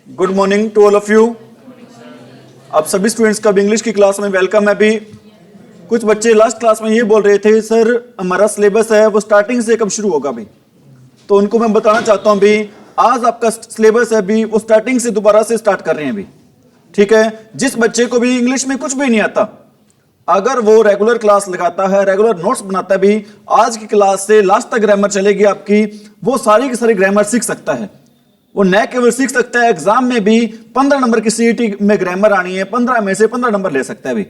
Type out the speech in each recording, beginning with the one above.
Good morning to all of you. आप सभी students का भी इंग्लिश की क्लास में वेलकम है। अभी कुछ बच्चे लास्ट क्लास में ये बोल रहे थे सर हमारा सिलेबस है वो स्टार्टिंग से कब शुरू होगा भी, तो उनको मैं बताना चाहता हूँ भी आज आपका सिलेबस है भी वो स्टार्टिंग से दोबारा से स्टार्ट कर रहे हैं भी। ठीक है, जिस बच्चे को भी इंग्लिश में कुछ भी नहीं आता, अगर वो रेगुलर क्लास लगाता है, रेगुलर नोट्स बनाता है भी, आज की क्लास से लास्ट तक ग्रामर चलेगी आपकी, वो सारी की सारी ग्रामर सीख सकता है। वो न केवल सीख सकता है, एग्जाम में भी 15 नंबर की सीईटी में ग्रामर आनी है, 15 में से 15 नंबर ले सकता है भी।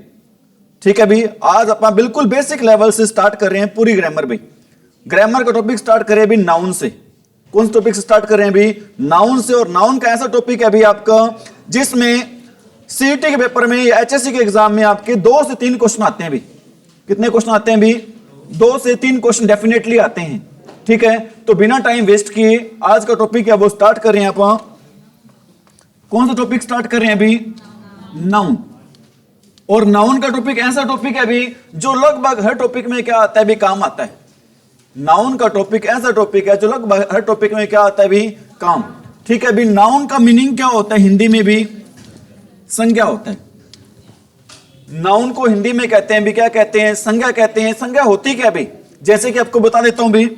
ठीक है भी, आज अपन बिल्कुल बेसिक लेवल से स्टार्ट कर रहे हैं पूरी ग्रामर भी। ग्रामर का टॉपिक स्टार्ट करें भी नाउन से। कौन सा टॉपिक स्टार्ट कर रहे हैं भी? नाउन से। और नाउन का ऐसा टॉपिक है भी आपका जिसमें सीईटी के पेपर में या एचएससी के एग्जाम में आपके 2 से 3 क्वेश्चन आते हैं भी। कितने क्वेश्चन आते हैं भी? 2 से 3 क्वेश्चन डेफिनेटली आते हैं। ठीक है, तो बिना टाइम वेस्ट किए आज का टॉपिक है वो स्टार्ट कर रहे हैं आप। कौन सा टॉपिक स्टार्ट कर रहे हैं अभी? नाउन। और नाउन का टॉपिक ऐसा टॉपिक है अभी जो लगभग हर टॉपिक में क्या आता है भी? काम आता है। नाउन का टॉपिक ऐसा टॉपिक है जो लगभग हर टॉपिक में क्या आता है भी? काम। ठीक है भी, नाउन का मीनिंग क्या होता है हिंदी में भी? संज्ञा होता है। नाउन को हिंदी में कहते हैं भी क्या कहते हैं? संज्ञा कहते हैं। संज्ञा होती क्या भी? जैसे कि आपको बता देता हूं भी,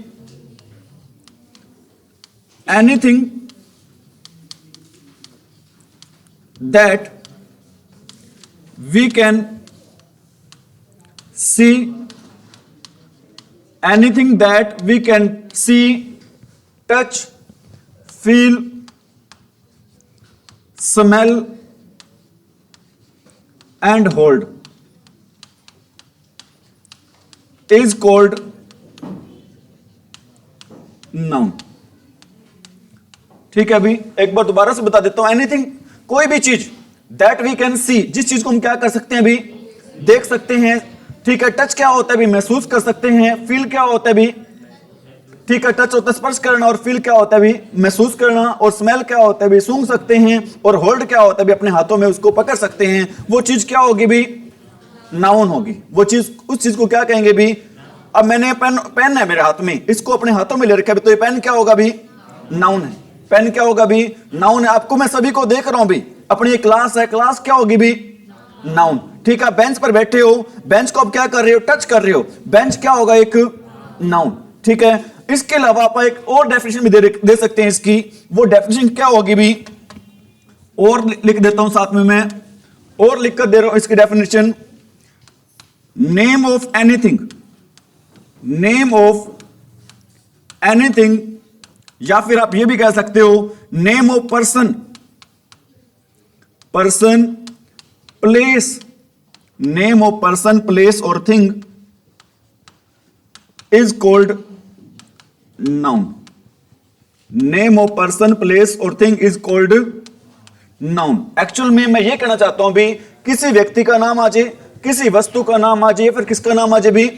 anything that we can see, anything that we can see, touch, feel, smell and hold is called noun। ठीक है अभी एक बार दोबारा से बता देता हूं। एनीथिंग, कोई भी चीज, दैट वी कैन सी, जिस चीज को हम क्या कर सकते हैं भी? देख सकते हैं। ठीक है, टच क्या होता है भी? महसूस कर सकते हैं। फील क्या होता है भी? ठीक है, टच होता है स्पर्श करना, और फील क्या होता है भी? महसूस करना। और स्मेल क्या होता है भी? सूंघ सकते हैं। और होल्ड क्या होता है भी? अपने हाथों में उसको पकड़ सकते हैं। वो चीज क्या होगी भी? नाउन होगी। वो चीज, उस चीज को क्या कहेंगे भी? अब मैंने पेन है मेरे हाथ में, इसको अपने हाथों में ले रखा है, तो ये पेन क्या होगा भी? नाउन है। पेन क्या होगा भी? नाउन है। आपको मैं सभी को देख रहा हूं भी, अपनी एक क्लास है, क्लास क्या होगी भी? नाउन। ठीक है, बेंच पर बैठे हो, बेंच को आप क्या कर रहे हो? टच कर रहे हो। बेंच क्या होगा? एक नाउन। ठीक है, इसके अलावा आप एक और डेफिनेशन भी दे सकते हैं इसकी। वो डेफिनेशन क्या होगी भी? और लिख देता हूं साथ में, मैं और लिखकर दे रहा हूं इसकी definition. Name of anything, name of anything, या फिर आप ये भी कह सकते हो name of person, person, place, name of person, place और thing is called noun. Name of person, place और thing is called noun. Actual में मैं ये कहना चाहता हूं भी, किसी व्यक्ति का नाम आ जाए, किसी वस्तु का नाम आ जाए, फिर किसका नाम आ जाए भी?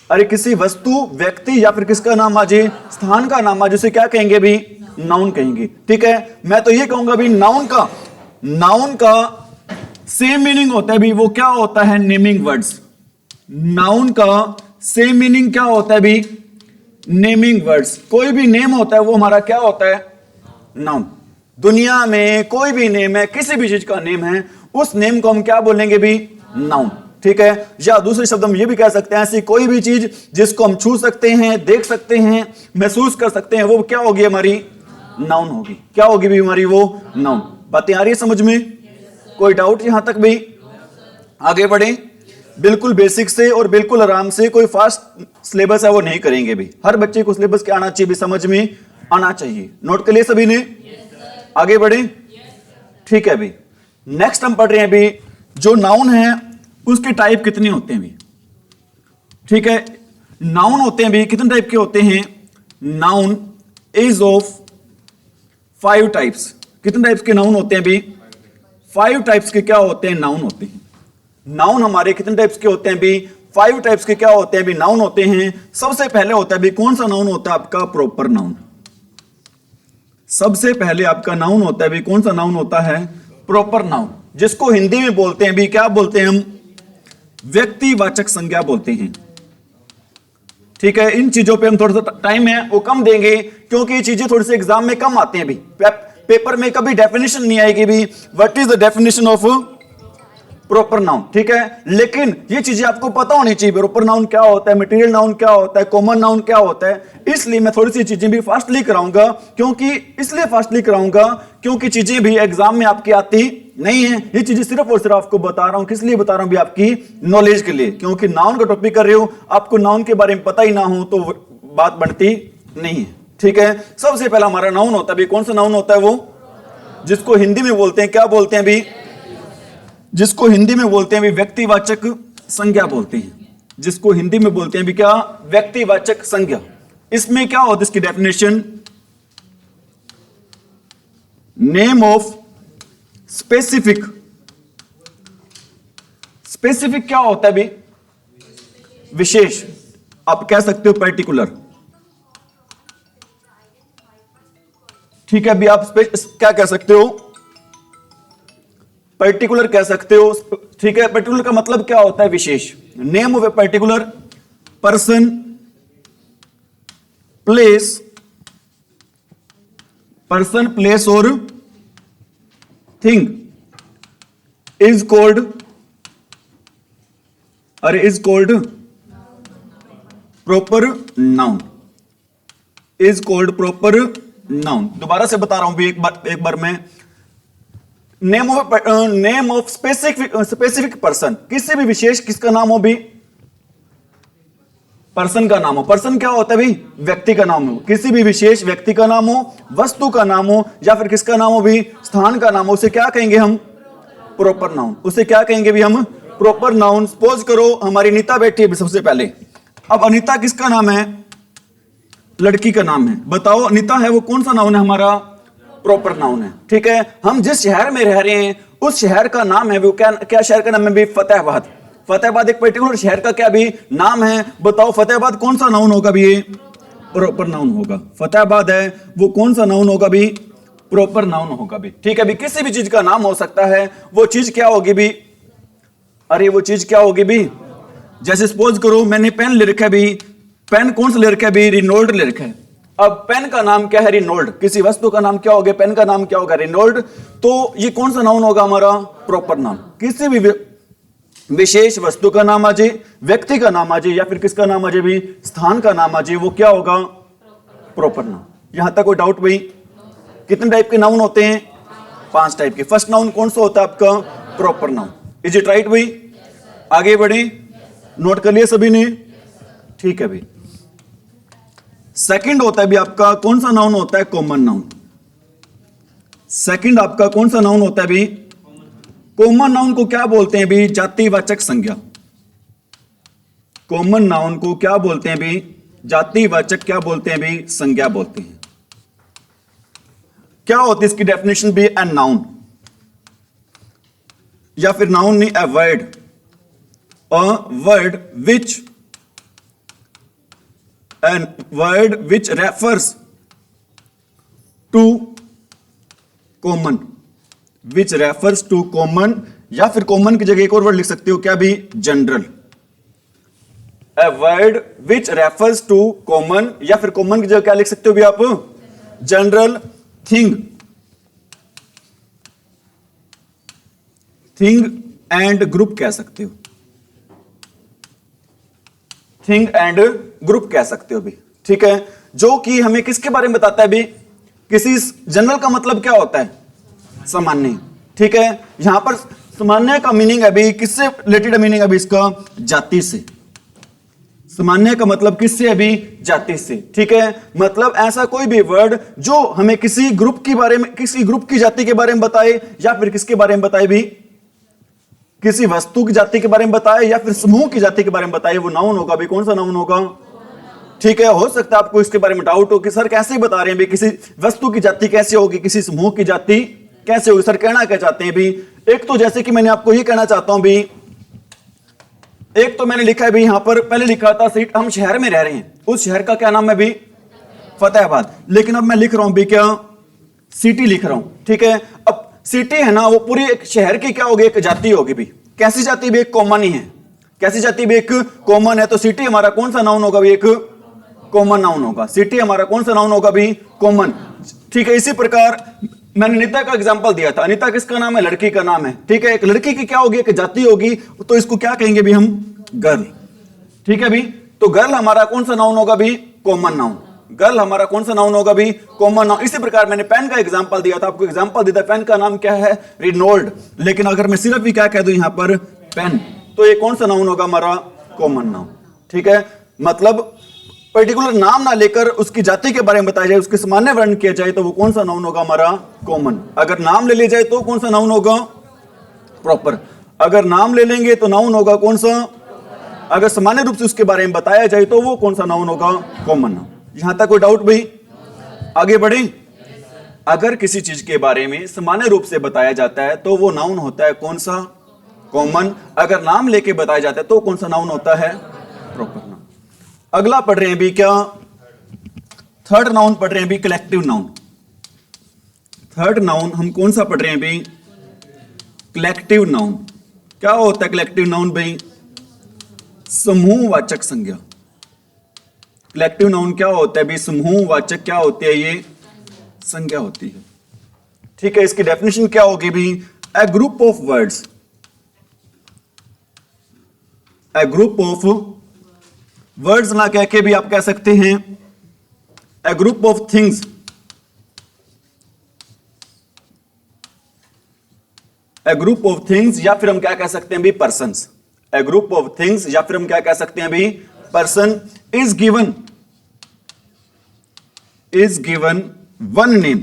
अरे किसी वस्तु, व्यक्ति या फिर किसका नाम आ जाए? स्थान का नाम आ जाए, उसे क्या कहेंगे भी? नाउन कहेंगे। ठीक है, मैं तो ये कहूंगा भी नाउन का सेम मीनिंग होता है भी, वो क्या होता है? Naming words. नाउन का सेम मीनिंग क्या होता है भी? Naming words. कोई भी नेम होता है वो हमारा क्या होता है? नाउन। दुनिया में कोई भी नेम है, किसी भी चीज का नेम है, उस नेम को हम क्या बोलेंगे भी? नाउन। ठीक है, या दूसरे शब्द हम ये भी कह सकते हैं, ऐसी कोई भी चीज जिसको हम छू सकते हैं, देख सकते हैं, महसूस कर सकते हैं, वो क्या होगी? हमारी नाउन होगी। क्या होगी भी हमारी? वो नाउन। बातें आ रही है समझ में? कोई डाउट यहां तक भी? आगे बढ़े, बिल्कुल बेसिक से और बिल्कुल आराम से। कोई फास्ट सिलेबस है वो नहीं करेंगे भी। हर बच्चे को सिलेबस क्या आना चाहिए भी? समझ में आना चाहिए। नोट कर लिए सभी ने? आगे बढ़े, ठीक है भी। नेक्स्ट हम पढ़ रहे हैं भी, जो नाउन है उसके टाइप कितने होते हैं भी? ठीक है, नाउन होते हैं भी कितने टाइप के होते हैं? Noun is of 5 types. कितने टाइप्स के नाउन होते हैं भी? 5 टाइप्स के क्या होते हैं? नाउन होते हैं। नाउन हमारे कितने टाइप्स के होते हैं भी? 5 टाइप्स के क्या होते हैं भी? नाउन होते हैं। सबसे पहले होता है भी, कौन सा नाउन होता है आपका? Proper noun. सबसे पहले आपका नाउन होता है भी, कौन सा नाउन होता है? प्रॉपर नाउन, जिसको हिंदी में बोलते हैं भी, क्या बोलते हैं हम? व्यक्तिवाचक संज्ञा बोलते हैं। ठीक है, इन चीजों पे हम थोड़ा सा टाइम है वो कम देंगे क्योंकि ये चीजें थोड़ी सी एग्जाम में कम आती हैं भी। पेपर में कभी डेफिनेशन नहीं आएगी भी what is the definition of proper noun, ठीक है। लेकिन ये चीजें आपको पता होनी चाहिए, प्रॉपर नाउन क्या होता है, मटेरियल नाउन क्या होता है, कॉमन नाउन क्या होता है। इसलिए मैं थोड़ी सी चीजें भी फास्टली कराऊंगा, क्योंकि चीजें भी एग्जाम में आपकी आती नहीं है। ये चीजें सिर्फ और सिर्फ आपको बता रहा हूं, किस लिए बता रहा हूं भी आपकी नॉलेज के लिए, क्योंकि नाउन का टॉपिक कर रहे हो, आपको नाउन के बारे में पता ही ना हो तो बात बनती नहीं है, ठीक है। सबसे पहला हमारा नाउन होता है भी, कौन सा नाउन होता है वो, जिसको हिंदी में बोलते हैं, क्या बोलते हैं भी, जिसको हिंदी में बोलते हैं भी व्यक्तिवाचक संज्ञा बोलते हैं, जिसको हिंदी में बोलते हैं भी क्या, व्यक्तिवाचक संज्ञा। इसमें क्या होता है इसकी definition, name of specific, specific क्या होता है भी, विशेष, आप कह सकते हो पर्टिकुलर, ठीक है भी। आप क्या कह सकते हो, पर्टिकुलर कह सकते हो, ठीक है। पर्टिकुलर का मतलब क्या होता है, विशेष। Name of a particular person, place, person, place और थिंग इज कॉल्ड, अरे is called proper noun, is called proper noun. दोबारा से बता रहा हूं भी एक बार मैं, नेम ऑफ स्पेसिफिक पर्सन, किसी भी विशेष किसका नाम हो भी, पर्सन का नाम हो। पर्सन क्या होता है भी, व्यक्ति का नाम हो, किसी भी विशेष व्यक्ति का नाम हो, वस्तु का नाम हो, या फिर किसका नाम हो भी, स्थान का नाम हो, उसे क्या कहेंगे हम, प्रॉपर नाउन। उसे क्या कहेंगे भी हम, प्रॉपर नाउन। सपोज करो हमारी अनीता बैठी है सबसे पहले, अब अनीता किसका नाम है, लड़की का नाम है, बताओ अनीता है वो कौन सा नाउन है हमारा, प्रॉपर नाउन है, ठीक है। हम जिस शहर में रह रहे हैं उस शहर का नाम है वो क्या शहर का नाम है भी, फतेहाबाद। फतेहाबाद एक पर्टिकुलर शहर का क्या भी नाम है, बताओ फतेहाबाद कौन सा नाउन होगा भी, ये प्रॉपर नाउन होगा। फतेहाबाद है वो कौन सा नाउन होगा भी, प्रॉपर नाउन होगा भी, ठीक है भी। किसी भी चीज का नाम हो सकता है, वो चीज क्या होगी भी, अरे वो चीज क्या होगी भी, जैसे सपोज करो मैंने पेन ले रखा है भी, पेन कौन सा ले रखा है भी, रिनोल्ड ले रखा है। अब पेन का नाम क्या है, रिनोल्ड। किसी वस्तु का नाम क्या होगा, पेन का नाम क्या होगा, रिनोल्ड। तो ये कौन सा नाउन होगा हमारा, प्रॉपर नाउन। किसी भी विशेष वस्तु का नाम आ जाए, व्यक्ति का नाम आ जाए, या फिर किसका नाम आ जाए भी, स्थान का नाम आ जाए, वो क्या होगा, प्रॉपर नाउन। यहां तक कोई डाउट भाई। कितने टाइप के नाउन होते हैं, 5 टाइप के। फर्स्ट नाउन कौन सा होता है आपका, proper noun. Is it right भाई, आगे बढ़े, नोट कर लिया सभी ने, ठीक है भाई। सेकंड होता है भी आपका कौन सा नाउन होता है, कॉमन नाउन। सेकंड आपका कौन सा नाउन होता है भी, कॉमन नाउन को क्या बोलते हैं भी, जातिवाचक संज्ञा। कॉमन नाउन को क्या बोलते हैं भी, जातिवाचक क्या बोलते हैं भी, संज्ञा बोलते हैं। क्या होती है इसकी डेफिनेशन भी, ए नाउन, या फिर नाउन नहीं, a word which refers to common, which refers to common, या फिर कॉमन की जगह एक और वर्ड लिख सकते हो क्या भी, general. A word which refers to common, या फिर कॉमन की जगह क्या लिख सकते हो भी आप, जनरल। थिंग एंड ग्रुप कह सकते हो, थिंग एंड ग्रुप कह सकते हो भी, ठीक है। जो कि हमें किसके बारे में बताता है भी, किसी जनरल का मतलब क्या होता है, सामान्य, ठीक है। यहां पर सामान्य का मीनिंग है भी, किससे रिलेटेड मीनिंग है भी इसका, जाति से। सामान्य का मतलब किससे है भी, जाति से, ठीक है। मतलब ऐसा कोई भी वर्ड जो हमें किसी ग्रुप के बारे में, किसी ग्रुप की जाति के बारे में बताए, या फिर किसके बारे में बताए भी, किसी वस्तु की जाति के बारे में बताए, या फिर समूह की जाति के बारे में बताए, वो नाउन होगा भी। कौन सा नाउन होगा, ठीक है। हो सकता है आपको इसके बारे में डाउट हो कि सर कैसे बता रहे हैं भी, किसी वस्तु की जाति कैसे होगी, किसी समूह की जाति कैसे होगी, सर कहना क्या चाहते हैं भी। एक तो जैसे कि मैंने आपको ये कहना चाहता हूं भी, एक तो मैंने लिखा है भी यहां पर, पहले लिखा था हम शहर में रह रहे हैं, उस शहर का क्या नाम है भी, फतेहाबाद। लेकिन अब मैं लिख रहा हूं भी क्या, सिटी लिख रहा हूं, ठीक है। अब सिटी है ना, वो पूरी एक शहर की क्या होगी, एक जाति होगी भी। कैसी जाति भी, एक कॉमन ही है। कैसी जाति भी, एक कॉमन है। तो सिटी हमारा कौन सा नाउन होगा भी, एक कॉमन नाउन होगा। सिटी हमारा कौन सा नाउन होगा भी, कॉमन, ठीक है। इसी प्रकार मैंने अनिता का एग्जांपल दिया था, अनिता किसका नाम है? लड़की का नाम है, ठीक है। एक लड़की की क्या होगी? एक जाति होगी, तो इसको क्या कहेंगे भी हम? गर्ल, ठीक है भी। तो गर्ल हमारा कौन सा नाउन होगा भी? Common noun. गर्ल हमारा कौन सा नाउन होगा भी? Common noun. इसी प्रकार मैंने पेन का एग्जांपल दिया था, आपको एग्जांपल दिया था, पेन का नाम क्या है? रिनोल्ड। लेकिन अगर मैं सिर्फ भी क्या कह दूं यहां पर? पेन, तो ये कौन सा नाउन होगा हमारा? कॉमन नाउन, ठीक है। मतलब पर्टिकुलर नाम ना लेकर उसकी जाति के बारे में बताया जाए, उसके सामान्य वर्ण किया जाए, तो वो कौन सा नाउन होगा हमारा? कॉमन। अगर नाम ले लिया जाए तो कौन सा नाउन होगा? प्रॉपर। अगर नाम ले लेंगे तो नाउन होगा कौन सा? अगर सामान्य रूप से उसके बारे में बताया जाए तो वो कौन सा नाउन होगा? Common noun. यहां तक कोई डाउट भाई? आगे बढ़े। अगर किसी चीज के बारे में सामान्य रूप से बताया जाता है तो वो नाउन होता है कौन सा? कॉमन। अगर नाम लेके बताया जाता है तो कौन सा नाउन होता है? Proper noun. अगला पढ़ रहे हैं भी क्या? थर्ड नाउन पढ़ रहे हैं भी, कलेक्टिव नाउन। थर्ड नाउन हम कौन सा पढ़ रहे हैं भी? Collective noun. क्या होता है कलेक्टिव नाउन भाई? समूहवाचक संज्ञा। कलेक्टिव नाउन क्या होता है भी? समूहवाचक क्या होती है? ये संज्ञा होती है, ठीक है। इसकी डेफिनेशन क्या होगी भी? A group of words, a group of words ना कह के भी आप कह सकते हैं a group of things, a group of things, या फिर हम क्या कह सकते हैं भी? Persons. A group of things, या फिर हम क्या कह सकते हैं भी? Person. Is given one name,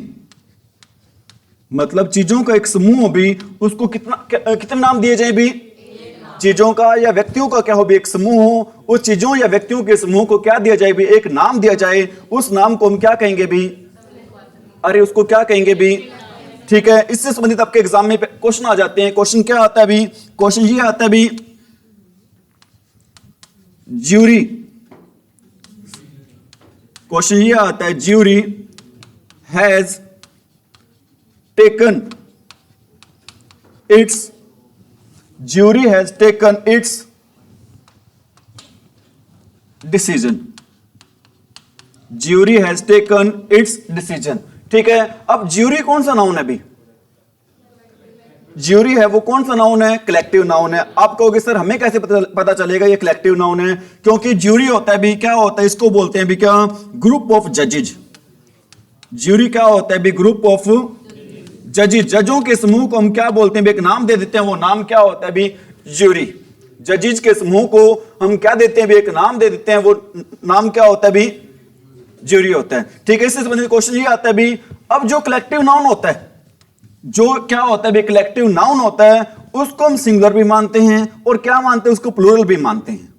मतलब चीजों का एक समूह भी, उसको कितने नाम दिए जाए भी? चीजों का या व्यक्तियों का क्या हो भी? एक समूह हो, उस चीजों या व्यक्तियों के समूह को क्या दिया जाए भी? एक नाम दिया जाए। उस नाम को हम क्या कहेंगे भी? अरे उसको क्या कहेंगे भी? ठीक है। इससे संबंधित आपके एग्जाम में क्वेश्चन आ जाते हैं। क्वेश्चन क्या आता है भी? क्वेश्चन ये आता है भी, ज्यूरी, क्वेश्चन ये आता है, jury has taken it's, jury has taken its decision, jury has taken its decision, ठीक है। अब ज्यूरी कौन सा नाउन है भी? ज्यूरी है वो कौन सा नाउन है? कलेक्टिव नाउन है। आप कहोगे सर हमें कैसे पता चलेगा ये कलेक्टिव नाउन है? क्योंकि ज्यूरी होता है भी, क्या होता है? इसको बोलते हैं भी क्या? Group of जजेज। ज्यूरी क्या होता है भी? ग्रुप ऑफ जजेज। जजों के समूह को हम क्या बोलते हैं? एक नाम दे देते हैं, वो नाम क्या होता है भी? ज्यूरी। जजेज के समूह को हम क्या देते हैं भी? एक नाम दे देते हैं, वो नाम क्या होता है भी? ज्यूरी होता है, ठीक है। इससे संबंधित क्वेश्चन ये आता है भी, अब जो कलेक्टिव नाउन होता है, जो क्या होता है भी? कलेक्टिव नाउन होता है, उसको हम सिंगुलर भी मानते हैं और क्या मानते हैं? उसको प्लूरल भी मानते हैं।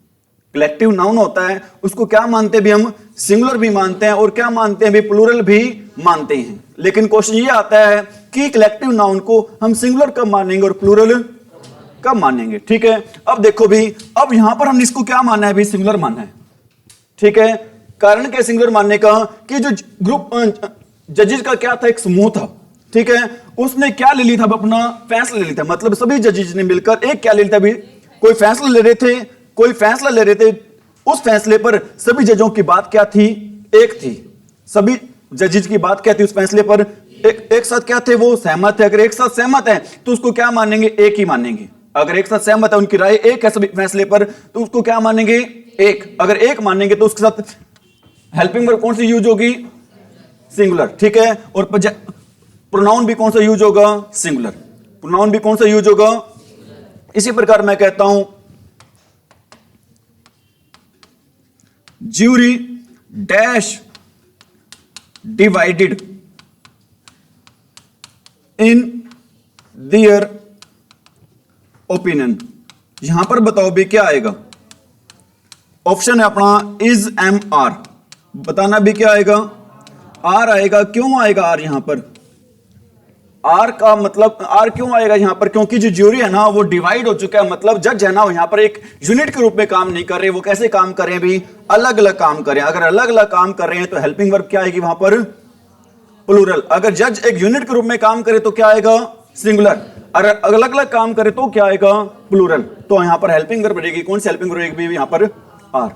कलेक्टिव नाउन होता है, उसको क्या मानते हैं भी? हम सिंगुलर भी मानते हैं और क्या मानते हैं भी? प्लूरल भी मानते हैं। लेकिन क्वेश्चन ये आता है कि कलेक्टिव नाउन को हम सिंगुलर कब मानेंगे और प्लूरल कब मानेंगे, ठीक है। अब देखो भी, अब यहां पर हमने इसको क्या माना है भी? सिंगुलर माना है, ठीक है। कारण क्या सिंगुलर मानने का? कि जो ग्रुप जजेस का क्या था? एक समूह था, ठीक है। उसने क्या ले लिया था? अपना फैसला ले लिया था। मतलब सभी जजेस ने मिलकर एक क्या ले लिया था भी? कोई फैसला ले रहे थे, कोई फैसला ले रहे थे। उस फैसले पर सभी जजों की बात क्या थी? एक थी। सभी जजेस की बात क्या थी? उस फैसले पर एक साथ क्या थे? वो सहमत थे। अगर एक साथ सहमत है तो उसको क्या मानेंगे? एक ही मानेंगे। अगर एक साथ सहमत है, उनकी राय एक है सभी फैसले पर, तो उसको क्या मानेंगे? एक। अगर एक मानेंगे तो उसके साथ हेल्पिंग वर्ब कौन सी यूज होगी? सिंगुलर, ठीक है। और प्रोनाउन भी कौन सा यूज होगा? सिंगुलर। प्रोनाउन भी कौन सा यूज होगा? इसी प्रकार मैं कहता हूं, jury dash divided in their opinion. यहां पर बताओ भी क्या आएगा? ऑप्शन है अपना इज एम आर। बताना भी क्या आएगा? आर आएगा। क्यों आएगा आर यहां पर? आर का मतलब आर क्यों आएगा यहां पर? क्योंकि जो ज्यूरी है ना वो डिवाइड हो चुका है। मतलब जज है ना, यहां पर एक यूनिट के रूप में काम नहीं कर रहे। वो कैसे काम कर रहे हैं भी? अलग अलग काम कर रहे हैं। अगर अलग अलग काम कर रहे हैं तो हेल्पिंग वर्ब क्या आएगी वहां पर? प्लूरल। अगर जज एक यूनिट के रूप में काम करे तो क्या आएगा? सिंगुलर। अगर अलग अलग काम करे तो क्या आएगा? प्लूरल। तो यहां पर हेल्पिंग वर्ब रहेगी। कौन सी हेल्पिंग वर्ब रहेगी यहां पर? आर।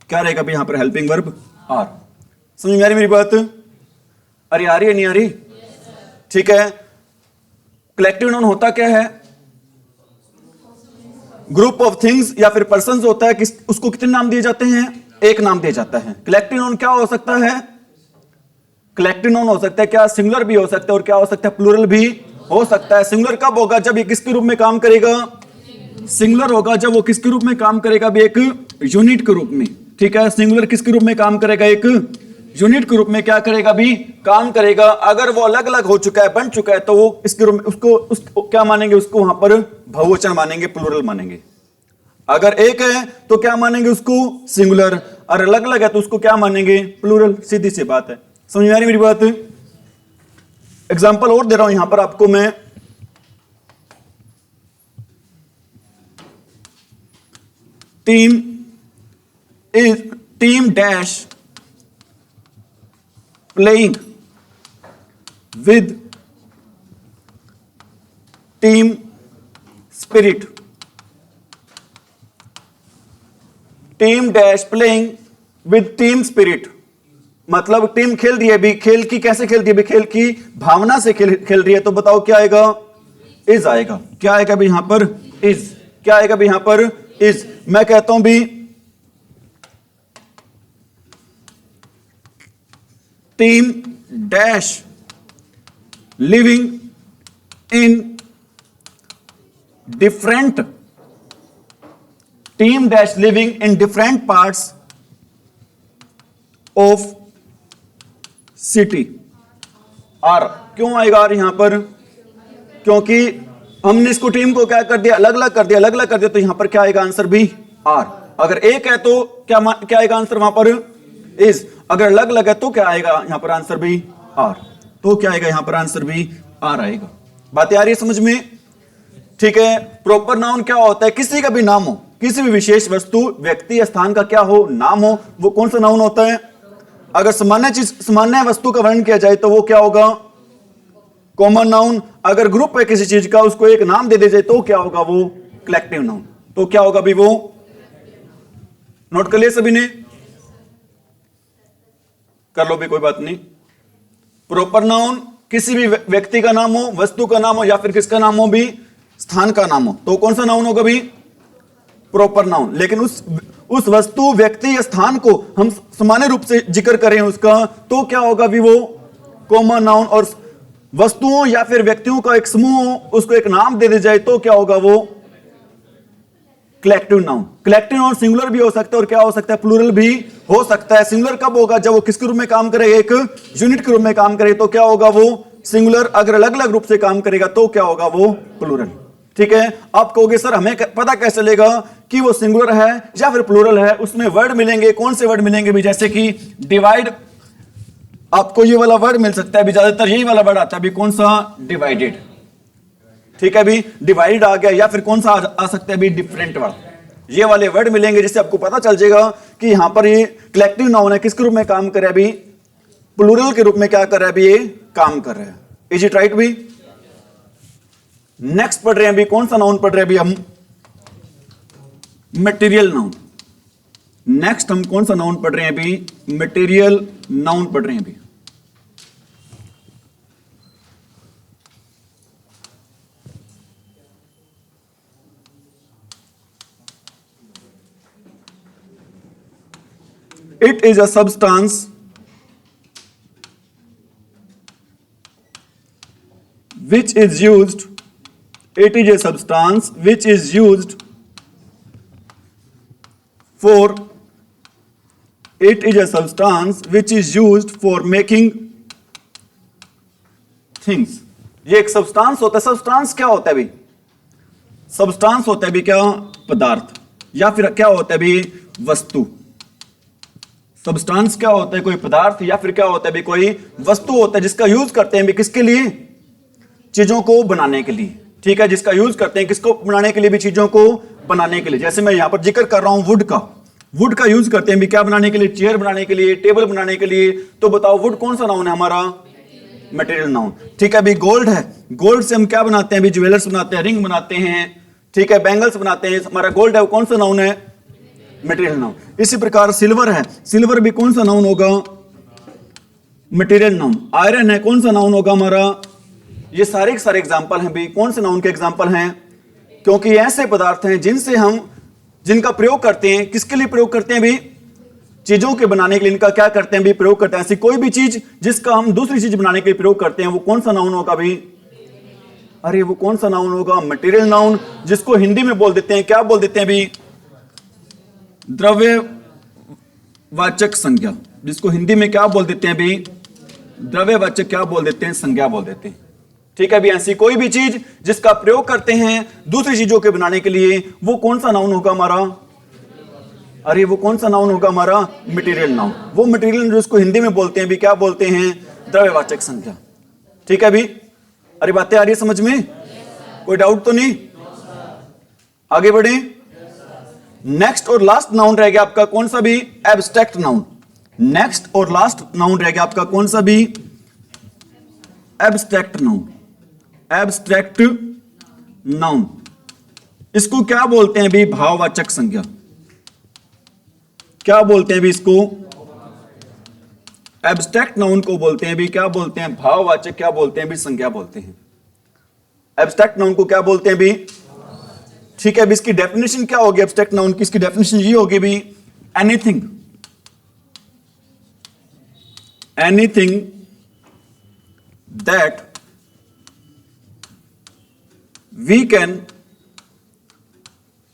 क्या रहेगा भी यहां पर? Helping verb are. समझ में आ रही मेरी बात? अरे आ रही है नहीं आ रही? ठीक है। कलेक्टिव नाउन होता क्या है? ग्रुप ऑफ थिंग्स या फिर पर्संस होता है, उसको कितने नाम दिए जाते हैं? एक नाम दिया जाता है। कलेक्टिव नाउन क्या हो सकता है? कलेक्टिव नाउन हो सकता है क्या? सिंगुलर भी हो सकता है और क्या हो सकता है? प्लूरल भी हो सकता है। सिंगुलर कब होगा? जब ये किसके रूप में काम करेगा? सिंगुलर होगा जब वो किसके रूप में काम करेगा? भी एक यूनिट के रूप में। ठीक है, सिंगुलर किसके रूप में काम करेगा? एक यूनिट के रूप में क्या करेगा? भी काम करेगा। अगर वो अलग अलग हो चुका है, बन चुका है, तो वो इसके रूप में उसको क्या मानेंगे? उसको वहां पर बहुवचन मानेंगे, प्लूरल मानेंगे। अगर एक है तो क्या मानेंगे? उसको सिंगुलर। और अलग अलग है तो उसको क्या मानेंगे? प्लूरल। सीधी सी बात है। समझ में आ रही मेरी बात? एग्जाम्पल और दे रहा हूं यहां पर आपको मैं। Team dash playing with team spirit. Team dash playing with team spirit मतलब टीम खेल रही है भी। खेल की कैसे खेल रही है भी? खेल की भावना से खेल रही है। तो बताओ क्या आएगा? इज आएगा। क्या आएगा भी यहां पर? इज। क्या आएगा भी यहां पर? इज। मैं कहता हूं भी team dash living in different team dash living in different parts of city. Are क्यों आएगा आर यहां पर? क्योंकि हमने इसको टीम को क्या कर दिया? अलग अलग कर दिया। अलग अलग कर दिया तो यहां पर क्या आएगा? आंसर भी आर। अगर एक है तो क्या आएगा आंसर वहां पर? इज। अगर अलग अलग है तो क्या आएगा यहां पर? आंसर भी आर। तो क्या आएगा यहां पर? आंसर भी आर आएगा। बात आ रही है समझ में? ठीक है। प्रॉपर नाउन क्या होता है? किसी का भी नाम हो, किसी भी विशेष वस्तु, व्यक्ति या स्थान का क्या हो? नाम हो, वो कौन सा नाउन होता है? अगर सामान्य वस्तु का वर्णन किया जाए तो वो क्या होगा? Common noun. अगर ग्रुप है किसी चीज का, उसको एक नाम दे जाए तो क्या होगा? वो कलेक्टिव नाउन। तो क्या होगा भी? वो नोट कर लिया सभी ने? कर लो भी, कोई बात नहीं। प्रॉपर नाउन किसी भी व्यक्ति का नाम हो, वस्तु का नाम हो, या फिर किसका नाम हो भी? स्थान का नाम हो, तो कौन सा नाउन होगा भी? Proper noun. लेकिन उस वस्तु, व्यक्ति या स्थान को हम सामान्य रूप से जिक्र करें उसका, तो क्या होगा भी? वो कॉमन नाउन। और वस्तुओं या फिर व्यक्तियों का एक समूह हो, उसको एक नाम दे जाए तो क्या होगा? वो collective noun. Collective noun singular भी हो सकता है और क्या हो सकता है? प्लूरल भी हो सकता है। सिंगुलर कब होगा? जब वो किसके रूप में काम करेगा? एक यूनिट के रूप में काम करे तो क्या होगा? वो सिंगुलर। अगर अलग अलग रूप से काम करेगा तो क्या होगा? वो प्लूरल। ठीक है। आप कहोगे सर हमें पता कैसे चलेगा कि वो सिंगुलर है या फिर प्लूरल है? उसमें वर्ड मिलेंगे। कौन से वर्ड मिलेंगे भी? जैसे कि डिवाइड, आपको ये वाला वर्ड मिल सकता है भी, ज्यादातर यही वाला वर्ड आता है भी। कौन सा? डिवाइडेड। ठीक है भी, डिवाइड आ गया। या फिर कौन सा आ सकता है भी? Different word. ये वाले वर्ड मिलेंगे जिससे आपको पता चल जाएगा कि यहां पर ये कलेक्टिव नाउन है, किसके रूप में काम कर रहा है भी? प्लूरल के रूप में क्या कर रहा है भी? ये काम कर रहा है। इज इट राइट भी? नेक्स्ट पढ़ रहे हैं अभी, कौन सा नाउन पढ़ रहे हैं अभी हम? Material noun. नेक्स्ट हम कौन सा नाउन पढ़ रहे हैं अभी? मटेरियल नाउन पढ़ रहे हैं अभी। It is a substance which is used, it is a substance which is used for, it is a substance which is used for making things। ये एक सब्सटेंस होता है। सब्सटेंस क्या होता है भी? सब्सटेंस होता है भी क्या? पदार्थ। या फिर क्या होता है भी? वस्तु। सब्सटेंस क्या होता है? कोई पदार्थ। या फिर क्या होता है भी? कोई वस्तु होता है जिसका यूज करते हैं भी किसके लिए? चीजों को बनाने के लिए। ठीक है, जिसका यूज करते हैं किसको बनाने के लिए भी? चीजों को बनाने के लिए। जैसे मैं यहां पर जिक्र कर रहा हूं वुड का। वुड का यूज करते हैं भी क्या बनाने के लिए? चेयर बनाने के लिए, टेबल बनाने के लिए। तो बताओ वुड कौन सा नाउन है हमारा? Material noun. ठीक है, अभी गोल्ड है। गोल्ड से हम क्या बनाते हैं? अभी ज्वेलर्स बनाते हैं, रिंग बनाते हैं, ठीक है, बैंगल्स बनाते हैं। हमारा गोल्ड है, वो कौन सा नाउन है? Material noun. इसी प्रकार सिल्वर है। सिल्वर भी कौन सा नाउन होगा? Material noun. आयरन है, कौन सा नाउन होगा हमारा? ये सारे के सारे एग्जाम्पल हैं भी कौन से नाउन के एग्जाम्पल हैं? क्योंकि ये ऐसे पदार्थ हैं जिनका प्रयोग करते हैं। किसके लिए प्रयोग करते हैं भी? चीजों के बनाने के लिए इनका क्या करते हैं भी? प्रयोग करते हैं। ऐसी कोई भी चीज जिसका हम दूसरी चीज बनाने के लिए प्रयोग करते हैं, वो कौन सा नाउन होगा भी? अरे वो कौन सा नाउन होगा? मटेरियल नाउन, जिसको हिंदी में बोल देते हैं, क्या बोल देते हैं भी? द्रव्यवाचक संज्ञा। जिसको हिंदी में क्या बोल देते हैं भी? द्रव्यवाचक क्या बोल देते हैं? संज्ञा बोल देते हैं। ठीक है भी, ऐसी कोई भी चीज जिसका प्रयोग करते हैं दूसरी चीजों के बनाने के लिए, वो कौन सा नाउन होगा हमारा? अरे वो कौन सा नाउन होगा हमारा? Material noun. वो मटेरियल जिसको हिंदी में बोलते हैं भी, क्या बोलते हैं? द्रव्यवाचक संज्ञा। ठीक है भी, अरे बातें आ रही है समझ में? कोई डाउट तो नहीं? आगे बढ़े। नेक्स्ट और लास्ट नाउन रह गया आपका कौन सा भी? Abstract noun. नेक्स्ट और लास्ट नाउन रह गया आपका कौन सा भी? Abstract noun. एब्स्ट्रैक्ट नाउन, इसको क्या बोलते हैं भी? भाववाचक संज्ञा। क्या बोलते हैं भी इसको? एब्स्ट्रैक्ट नाउन को बोलते हैं भी, क्या बोलते हैं? भाववाचक। क्या बोलते हैं भी? संज्ञा बोलते हैं। एब्स्ट्रैक्ट नाउन को क्या बोलते हैं भी? ठीक है भी, इसकी डेफिनेशन क्या होगी एब्स्ट्रैक्ट नाउन की? इसकी डेफिनेशन ये होगी भी, anything that we can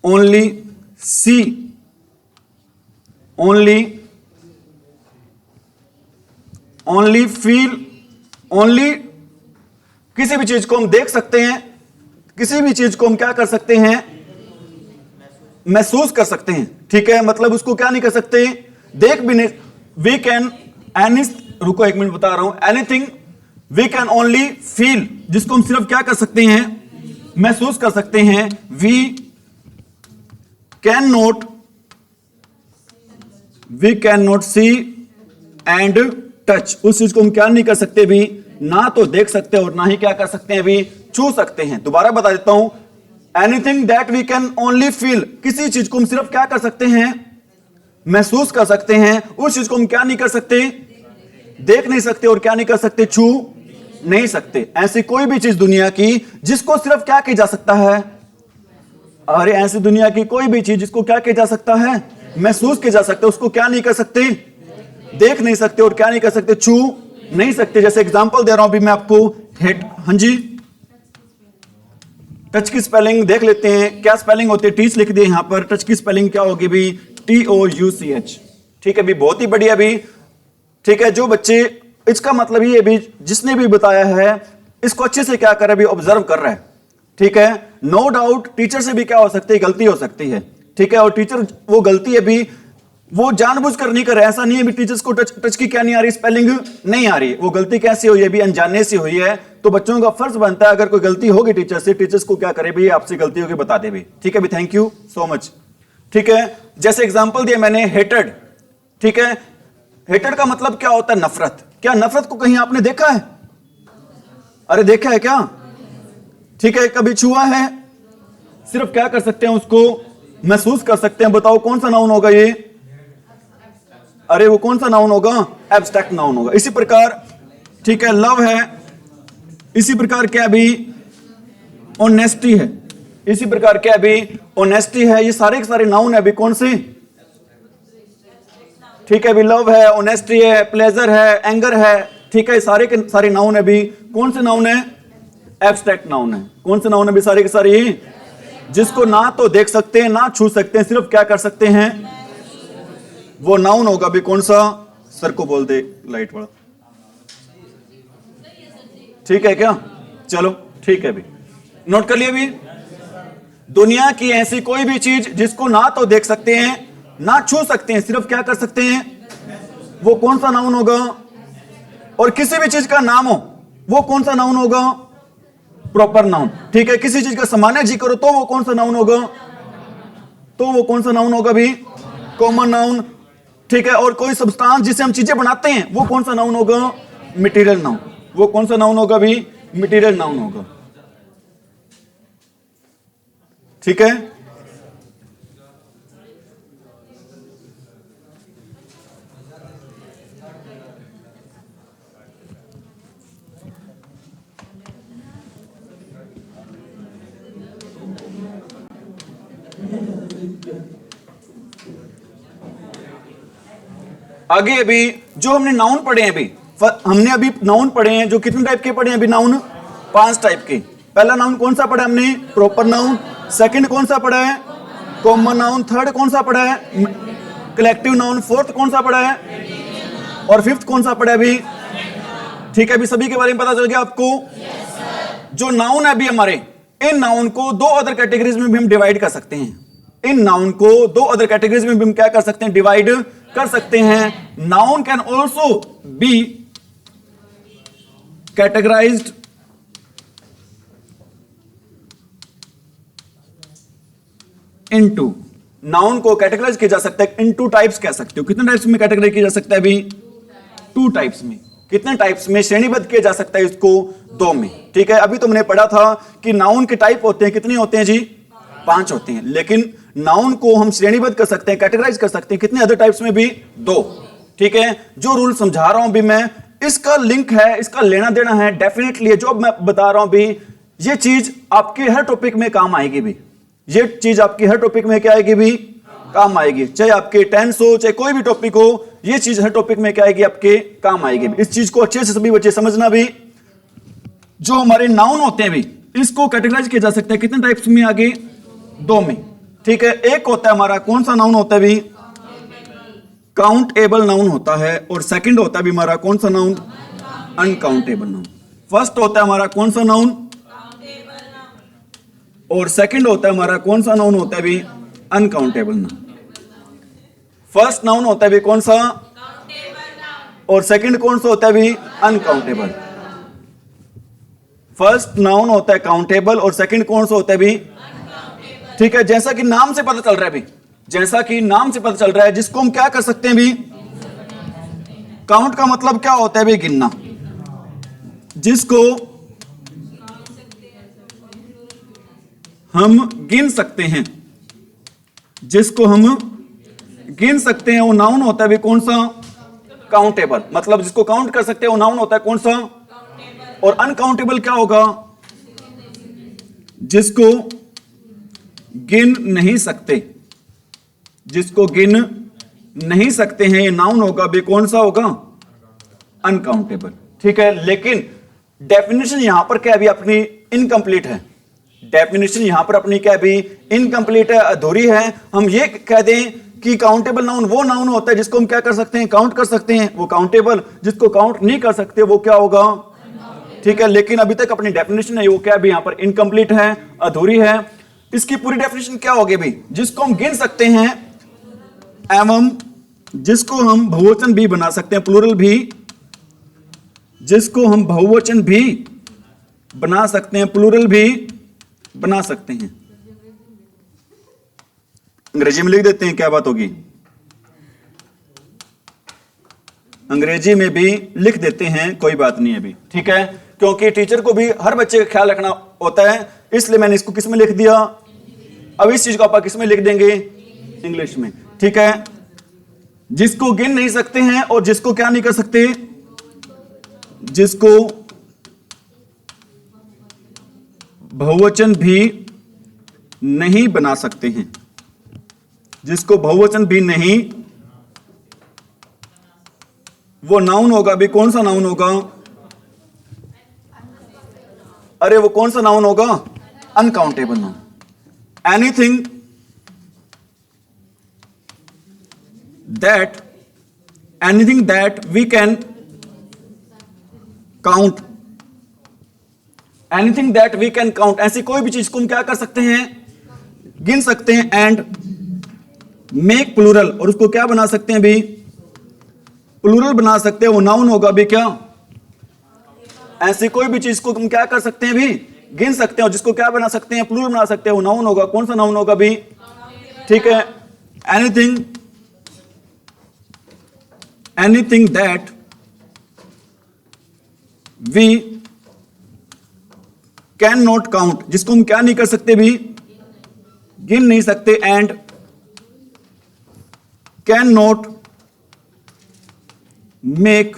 only see, only feel, only किसी भी चीज को हम देख सकते हैं, किसी भी चीज को हम क्या कर सकते हैं? महसूस कर सकते हैं। ठीक है, मतलब उसको क्या नहीं कर सकते? देख भी नहीं। वी कैन रुको एक मिनट बता रहा हूं। Anything we can only feel, जिसको हम सिर्फ क्या कर सकते हैं? महसूस कर सकते हैं। We can not see and touch, उस चीज को हम क्या नहीं कर सकते भी? ना तो देख सकते और ना ही क्या कर सकते हैं भी? छू सकते हैं। दोबारा बता देता हूं, anything that we can only feel, किसी चीज को हम सिर्फ क्या कर सकते हैं? महसूस कर सकते हैं। उस चीज को हम क्या नहीं कर सकते? देख नहीं सकते और क्या नहीं कर सकते? छू नहीं सकते। ऐसी कोई भी चीज दुनिया की जिसको सिर्फ क्या किया जा सकता है? अरे ऐसी दुनिया की कोई भी चीज जिसको क्या किया जा सकता है? महसूस किया जा सकता है, उसको क्या नहीं कर सकते? देख नहीं सकते और क्या नहीं कर सकते? छू नहीं सकते। जैसे एग्जांपल दे रहा हूं भी मैं आपको। हाँ जी, टच की स्पेलिंग देख लेते हैं। क्या स्पेलिंग होती है? टीच लिख दिए यहां पर। टच की स्पेलिंग क्या होगी भी? TOUCH। ठीक है भी, बहुत ही बढ़िया भी। ठीक है, जो बच्चे, इसका मतलब ये भी, जिसने भी बताया है इसको अच्छे से क्या कर रहा है भी? ऑब्जर्व कर रहा है। ठीक है, नो डाउट टीचर से भी क्या हो सकती है? गलती हो सकती है। ठीक है, और टीचर वो गलती है भी, वो जानबूझकर नहीं कर रहा है। ऐसा नहीं है भी टीचर्स को टच की क्या नहीं आ रही? स्पेलिंग नहीं आ रही। वो गलती कैसे हुई है भी? अनजाने से हुई है। तो बच्चों का फर्ज बनता है, अगर कोई गलती होगी टीचर से, टीचर्स को क्या करे भी? आपसे गलती होगी बता दे भी। ठीक है भी, थैंक यू सो मच। ठीक है, जैसे एग्जाम्पल दिया मैंने, हेटेड। ठीक है, हेटेड का मतलब क्या होता है? नफरत। क्या नफरत को कहीं आपने देखा है? अरे देखा है क्या? ठीक है, कभी छुआ है? सिर्फ क्या कर सकते हैं? उसको महसूस कर सकते हैं। बताओ कौन सा नाउन होगा ये? अरे वो कौन सा नाउन होगा? एब्स्ट्रैक्ट नाउन होगा। इसी प्रकार, ठीक है, लव है। इसी प्रकार क्या भी? ऑनेस्टी है। इसी प्रकार क्या भी? ऑनेस्टी है। ये सारे के सारे नाउन है अभी कौन से? ठीक है भी, लव है, ऑनेस्टी है, प्लेजर है, एंगर है। ठीक है, सारे के सारे नाउन है भी कौन से नाउन है? एब्स्ट्रैक्ट नाउन है। कौन से नाउन है भी? सारे के सारे जिसको ना तो देख सकते हैं ना छू सकते हैं, सिर्फ क्या कर सकते हैं? वो नाउन होगा भी कौन सा? सर को बोल दे लाइट वाला। ठीक है क्या? चलो ठीक है भी, नोट कर लिया भी। दुनिया की ऐसी कोई भी चीज जिसको ना तो देख सकते हैं ना छू सकते हैं, सिर्फ क्या कर सकते हैं? वो कौन सा नाउन होगा? और किसी भी चीज का नाम हो, वो कौन सा नाउन होगा? Proper noun. ठीक है, किसी चीज का सामान्य जी करो तो वो कौन सा नाउन होगा? तो वो कौन सा नाउन होगा भी? Common noun. ठीक है, और कोई सब्सटेंस जिसे हम चीजें बनाते हैं, वो कौन सा नाउन होगा? Material noun. वो कौन सा नाउन होगा भी? मटेरियल नाउन होगा। ठीक है, आगे अभी जो हमने नाउन पढ़े हैं, हमने अभी नाउन पढ़े हैं जो कितने टाइप के पढ़े हैं अभी नाउन? 5 टाइप के। पहला नाउन कौन सा पढ़ा हमने? Proper noun. सेकंड कौन सा पढ़ा है? Common noun. थर्ड कौन सा पढ़ा है? Collective noun. फोर्थ कौन सा पढ़ा है? और फिफ्थ कौन सा पढ़ा है अभी? ठीक है, अभी सभी के बारे में पता चल गया आपको? जो नाउन है अभी हमारे, इन नाउन को 2 अदर कैटेगरीज में भी हम डिवाइड कर सकते हैं। इन नाउन को 2 अदर कैटेगरीज में भी हम क्या कर सकते हैं? डिवाइड कर सकते हैं। Noun can also be categorised into, noun को कैटेगराइज किया जा सकता है इनटू टाइप्स कह सकते हो। कितने टाइप्स में कैटेगराइज किया जा सकता है अभी? 2 टाइप्स में। कितने टाइप्स में श्रेणीबद्ध किया जा सकता है इसको? 2 में। ठीक है, अभी तुमने पढ़ा था कि नाउन के टाइप होते हैं, कितने होते हैं जी? 5 होते हैं। लेकिन नाउन को हम श्रेणीबद्ध कर सकते हैं, कैटेगराइज कर सकते हैं कितने अदर टाइप्स में भी? 2। ठीक है, जो रूल समझा रहा हूं भी मैं, इसका लिंक है, इसका लेना देना है डेफिनेटली। जो मैं बता रहा हूं भी, ये चीज आपके हर टॉपिक में काम आएगी भी। ये चीज आपकी हर टॉपिक में क्या आएगी भी? काम आएगी। चाहे आपके टेंस हो, चाहे कोई भी टॉपिक हो, ये चीज हर टॉपिक में क्या आएगी? आपके काम आएगी। इस चीज को अच्छे से सभी बच्चे समझना भी। जो हमारे नाउन होते हैं भी, इसको कैटेगराइज किया जा सकता है कितने टाइप्स में? आगे 2 में। ठीक है, एक होता है हमारा कौन सा नाउन होता है भी? काउंटेबल नाउन होता है। और सेकंड होता है भी हमारा कौन सा नाउन? Uncountable noun. फर्स्ट होता है हमारा कौन सा नाउन? और सेकंड होता है हमारा कौन सा नाउन होता है भी? Uncountable noun. फर्स्ट नाउन होता है भी कौन सा? और सेकंड कौन सा होता है भी? अनकाउंटेबल। फर्स्ट नाउन होता है काउंटेबल और सेकंड कौन सा होता है भी? ठीक है, जैसा कि नाम से पता चल रहा है भी, जैसा कि नाम से पता चल रहा है, जिसको हम क्या कर सकते हैं भी? काउंट का मतलब क्या होता है भी? गिनना। जिसको हम गिन सकते हैं, जिसको हम गिन सकते हैं, वो नाउन होता है भी कौन सा? काउंटेबल। मतलब जिसको काउंट कर सकते हैं वो नाउन होता है कौन सा? और अनकाउंटेबल क्या होगा? जिसको गिन नहीं सकते, जिसको गिन नहीं सकते हैं, ये नाउन होगा भी कौन सा होगा? अनकाउंटेबल। ठीक है, लेकिन डेफिनेशन यहां पर क्या है भी? अपनी इनकंप्लीट है। डेफिनेशन यहां पर अपनी क्या है भी? इनकंप्लीट है, अधूरी है। हम ये कह दें कि काउंटेबल नाउन वो नाउन होता है जिसको हम क्या कर सकते हैं? काउंट कर सकते हैं, वो काउंटेबल। जिसको काउंट नहीं कर सकते वो क्या होगा? ठीक है, लेकिन अभी तक अपनी डेफिनेशन है वो क्या भी? यहां पर इनकंप्लीट है, अधूरी है। इसकी पूरी डेफिनेशन क्या होगी भी? जिसको हम गिन सकते हैं एवं जिसको हम बहुवचन भी बना सकते हैं, प्लूरल भी, जिसको हम बहुवचन भी बना सकते हैं, प्लूरल भी बना सकते हैं। अंग्रेजी में लिख देते हैं, क्या बात होगी? अंग्रेजी में भी लिख देते हैं, कोई बात नहीं है अभी। ठीक है, क्योंकि टीचर को भी हर बच्चे का ख्याल रखना होता है, इसलिए मैंने इसको किस में लिख दिया? अब इस चीज को आप किस में लिख देंगे? इंग्लिश में। ठीक है, जिसको गिन नहीं सकते हैं और जिसको क्या नहीं कर सकते? जिसको बहुवचन भी नहीं बना सकते हैं, जिसको बहुवचन भी नहीं, वो नाउन होगा भी कौन सा नाउन होगा? अरे वो कौन सा नाउन होगा? Uncountable noun. Anything that we can count, anything that we can count, ऐसी कोई भी चीज को हम क्या कर सकते हैं? गिन सकते हैं। एंड मेक प्लूरल, और उसको क्या बना सकते हैं भी? प्लूरल बना सकते हैं, वो नाउन होगा भी क्या? ऐसी कोई भी चीज को हम क्या कर सकते हैं भी? गिन सकते हैं, और जिसको क्या बना सकते हैं? प्लूरल बना सकते हैं, वो नाउन होगा। कौन सा नाउन होगा भी? ठीक है, anything that we can not count, जिसको हम क्या नहीं कर सकते भी? गिन नहीं सकते। And can not make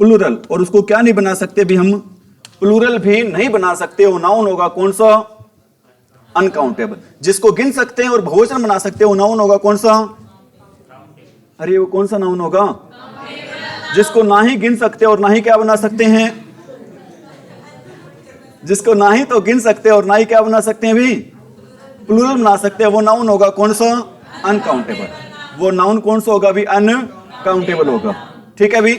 plural, और उसको क्या नहीं बना सकते भी? हम प्लूरल भी नहीं बना सकते, वो नाउन होगा कौन सा? अनकाउंटेबल। जिसको गिन सकते हैं और बहुवचन बना सकते हैं वो नाउन होगा कौन सा? अरे वो कौन सा नाउन होगा? जिसको ना ही गिन सकते और ना ही क्या बना सकते हैं, जिसको ना ही तो गिन सकते और ना ही क्या बना सकते हैं भी, प्लूरल बना सकते हैं, वो नाउन होगा कौन सा? अनकाउंटेबल। वो नाउन कौन सा होगा भी? अनकाउंटेबल होगा। ठीक है भी?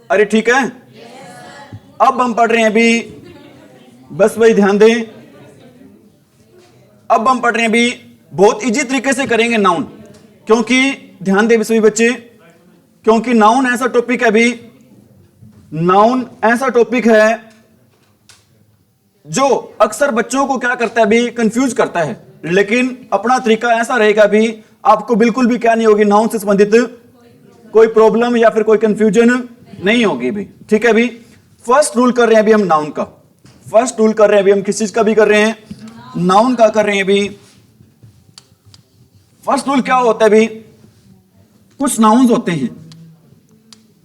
अरे ठीक है। अब हम पढ़ रहे हैं भी, बस भाई ध्यान दें, अब हम पढ़ रहे हैं भी, बहुत इजी तरीके से करेंगे नाउन, क्योंकि ध्यान दें सभी बच्चे, क्योंकि नाउन ऐसा टॉपिक है भी, नाउन ऐसा टॉपिक है जो अक्सर बच्चों को क्या करता है भी, कंफ्यूज करता है। लेकिन अपना तरीका ऐसा रहेगा भी, आपको बिल्कुल भी क्या नहीं होगी, नाउन से संबंधित कोई प्रॉब्लम या फिर कोई कंफ्यूजन नहीं होगी भी। ठीक है भी? फर्स्ट रूल कर रहे हैं अभी हम नाउन का, फर्स्ट रूल कर रहे हैं अभी हम किस चीज का भी कर रहे हैं, नाउन का कर रहे हैं अभी। फर्स्ट रूल क्या होता है भी, कुछ नाउन्स होते हैं,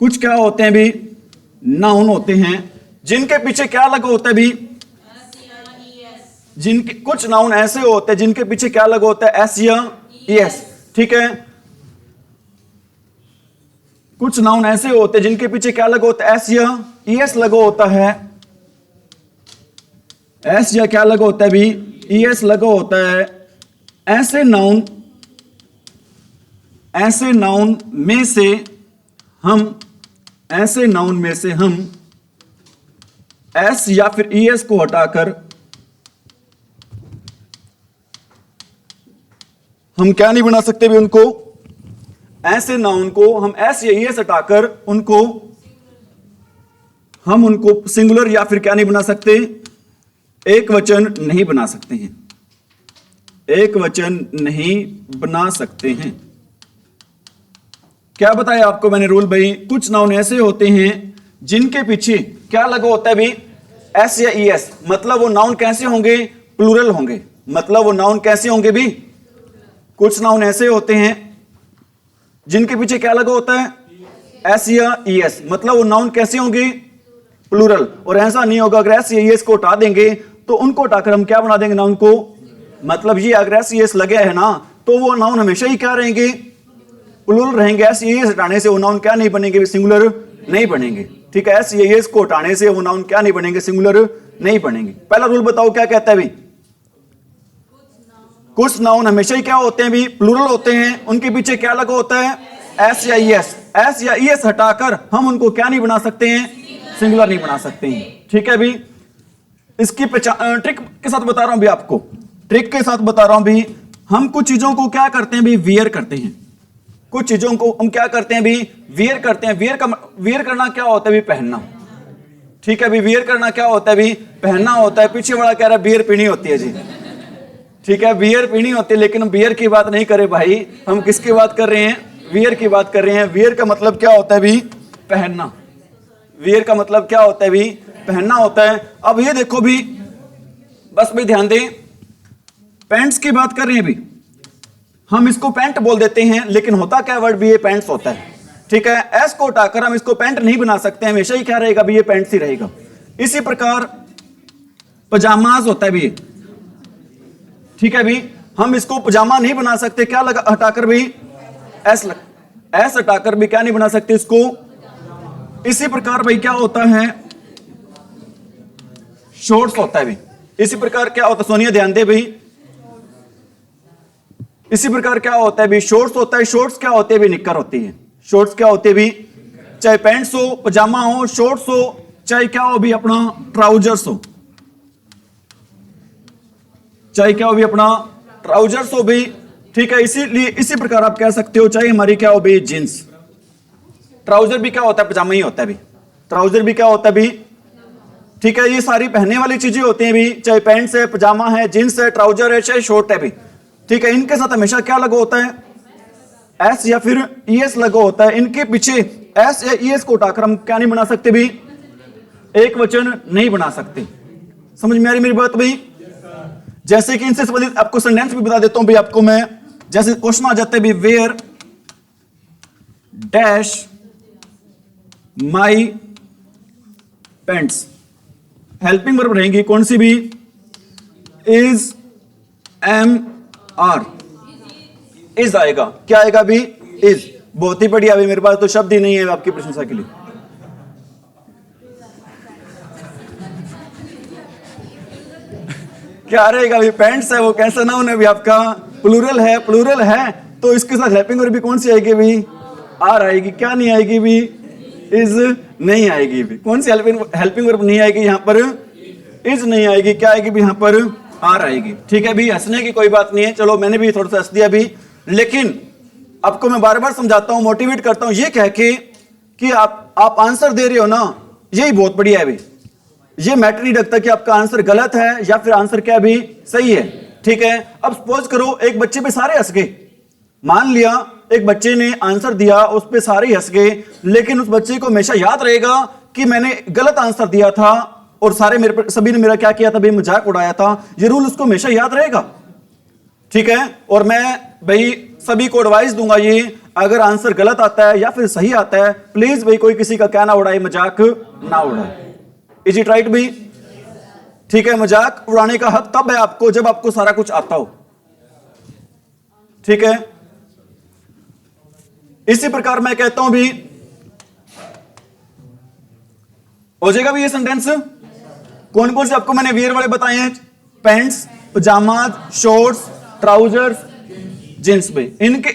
कुछ क्या होते हैं भी, नाउन होते हैं जिनके पीछे क्या लगा होता है भी, जिनके कुछ नाउन ऐसे होते हैं जिनके पीछे क्या लगा होता है, एस या ईएस। ठीक है? कुछ नाउन ऐसे होते हैं जिनके पीछे क्या लगा होता है, एस या ईएस लगा होता है, एस या क्या लगा होता है भी, ईएस लगा होता है। ऐसे नाउन में से हम, ऐसे नाउन में से हम एस या फिर ईएस को हटाकर हम क्या नहीं बना सकते भी उनको, ऐसे नाउन को हम एस या ईएस हटाकर उनको, हम उनको सिंगुलर या फिर क्या नहीं बना सकते, एक वचन नहीं बना सकते हैं, एक वचन नहीं बना सकते हैं। क्या बताया आपको मैंने रूल भाई, कुछ नाउन ऐसे होते हैं जिनके पीछे क्या लगा होता है भी, एस या ईएस, मतलब वो नाउन कैसे होंगे, प्लूरल होंगे, मतलब वो नाउन कैसे होंगे भी, कुछ नाउन ऐसे होते हैं जिनके पीछे क्या लगा होता है, एस या ईएस, मतलब वो नाउन कैसे होंगे, प्लूरल। और ऐसा नहीं होगा अगर एस या ईएस को हटा देंगे तो उनको हटाकर हम क्या बना देंगे नाउन को, मतलब ये अगर एस ईएस लगे है ना तो वो नाउन हमेशा ही क्या रहेंगे, प्लूरल रहेंगे। एस या ईएस हटाने से वो नाउन क्या नहीं बनेंगे, सिंगुलर नहीं बनेंगे। ठीक है? एस या ईएस को हटाने से वो नाउन क्या नहीं बनेंगे, सिंगुलर नहीं बनेंगे। पहला रूल बताओ क्या कहता है भी, कुछ नाउन हमेशा ही क्या होते हैं भी, प्लूरल होते हैं, उनके पीछे क्या लगा होता है, एस या ईएस। एस या ईएस हटाकर हम उनको क्या नहीं बना सकते हैं, सिंगुलर नहीं बना सकते हैं। ठीक है भी? इसकी ट्रिक के साथ बता रहा हूं भी आपको, ट्रिक के साथ बता रहा हूं भी। हम कुछ चीजों को क्या करते हैं भी, वियर करते हैं, कुछ चीजों को हम क्या करते हैं भी, वियर करते हैं। वियर करना क्या होता है भी, पहनना। ठीक है भी? वियर करना क्या होता है भी, पहनना होता है। पीछे वाला कह रहा है बियर पीनी होती है जी। ठीक है? बियर पीनी होती है, लेकिन हम बियर की बात नहीं करे भाई, हम किसकी बात कर रहे हैं, वियर की बात कर रहे हैं। वियर का मतलब क्या होता है भी, पहनना। वियर का मतलब क्या होता है भी, पहनना होता है। अब ये देखो भी, बस भी ध्यान दें, पैंट्स की बात कर रहे हैं भी, हम इसको पैंट बोल देते हैं, लेकिन होता क्या वर्ड भी, ये पैंट्स होता है। ठीक है? एस को हटाकर हम इसको पैंट नहीं बना सकते, हमेशा ही क्या रहेगा भी, ये पैंट्स ही रहेगा। इसी प्रकार पजामाज होता है भी, ठीक है भी, हम इसको पजामा नहीं बना सकते, क्या लगा हटाकर भी, एस हटाकर भी क्या नहीं बना सकते इसको। इसी प्रकार भाई क्या होता है, शॉर्ट्स होता है भी। इसी प्रकार क्या होता है, सोनिया ध्यान दे भाई, इसी प्रकार क्या होता है भी, शॉर्ट्स होता है। शॉर्ट्स क्या होते हैं भी, निक्कर होती है। शॉर्ट्स क्या होते हैं भी, चाहे पैंट्स हो, पजामा हो, शॉर्ट्स हो, चाहे क्या हो भी अपना ट्राउजर्स हो, चाहे क्या हो भी अपना ट्राउजर्स हो भी। ठीक है? इसीलिए इसी प्रकार आप कह सकते हो, चाहे हमारी क्या हो भी, जींस। ट्राउजर भी क्या होता है, पजामा ही होता है भी। ट्राउजर भी क्या होता है भी, ठीक है? ये सारी पहनने वाली चीजें होती हैं भी, चाहे पैंट्स है, पजामा है, जींस है, ट्राउजर है, चाहे शॉर्ट है भी। ठीक है? इनके साथ हमेशा क्या लगा होता है, एस या फिर ईएस लगा होता है। इनके पीछे एस या ईएस को उठाकर हम क्या नहीं बना सकते भी, एक वचन नहीं बना सकते। समझ में आ रही मेरी बात भाई? जैसे कि इनसे संबंधित आपको सेंटेंस भी बता देता हूं भी आपको मैं, जैसे क्वेश्चन आ जाते हैं भी, where dash my pants, helping verb रहेंगी कौन सी भी, इज एम आर इज आएगा। क्या आएगा भी? इज। बहुत ही बढ़िया। अभी मेरे पास तो शब्द ही नहीं है आपकी प्रशंसा के लिए। क्या रहेगा अभी? पैंट्स है वो कैसा नाउन है भी आपका? प्लूरल है। प्लूरल है तो इसके साथ हेल्पिंग वर्ब भी कौन सी आएगी भी? आर आएगी। क्या नहीं आएगी भी? इज नहीं आएगी भी। कौन सी हेल्पिंग वर्ब नहीं आएगी यहां पर? इज नहीं आएगी। क्या आएगी भी यहां पर? आर आएगी। ठीक है भी, हंसने की कोई बात नहीं है। चलो मैंने भी थोड़ा सा हंस दिया भी, लेकिन आपको मैं बार बार समझाता हूं, मोटिवेट करता हूं ये कह के कि आप आंसर दे रहे हो ना, यही बहुत बढ़िया है भी। ये मैटर नहीं रखता कि आपका आंसर गलत है या फिर आंसर क्या भी सही है। ठीक है, अब सपोज करो एक बच्चे पे सारे हंस गए। मान लिया एक बच्चे ने आंसर दिया, उस पे सारे हंस गए, लेकिन उस बच्चे को हमेशा याद रहेगा कि मैंने गलत आंसर दिया था और सारे मेरे पर, सभी ने मेरा क्या किया था भाई? मजाक उड़ाया था। ये रूल उसको हमेशा याद रहेगा। ठीक है, और मैं भाई सभी को एडवाइस दूंगा ये, अगर आंसर गलत आता है या फिर सही आता है, प्लीज भाई कोई किसी का क्या ना उड़ाए, मजाक ना उड़ाए। इज इट राइट भी? ठीक है, मजाक उड़ाने का हक तब है आपको जब आपको सारा कुछ आता हो। ठीक है, इसी प्रकार मैं कहता हूं भी, हो जाएगा भी ये सेंटेंस। कौन कौन से आपको मैंने वियर वाले बताए हैं? पैंट्स, पजामा, शॉर्ट्स, ट्राउजर्स, जींस भाई।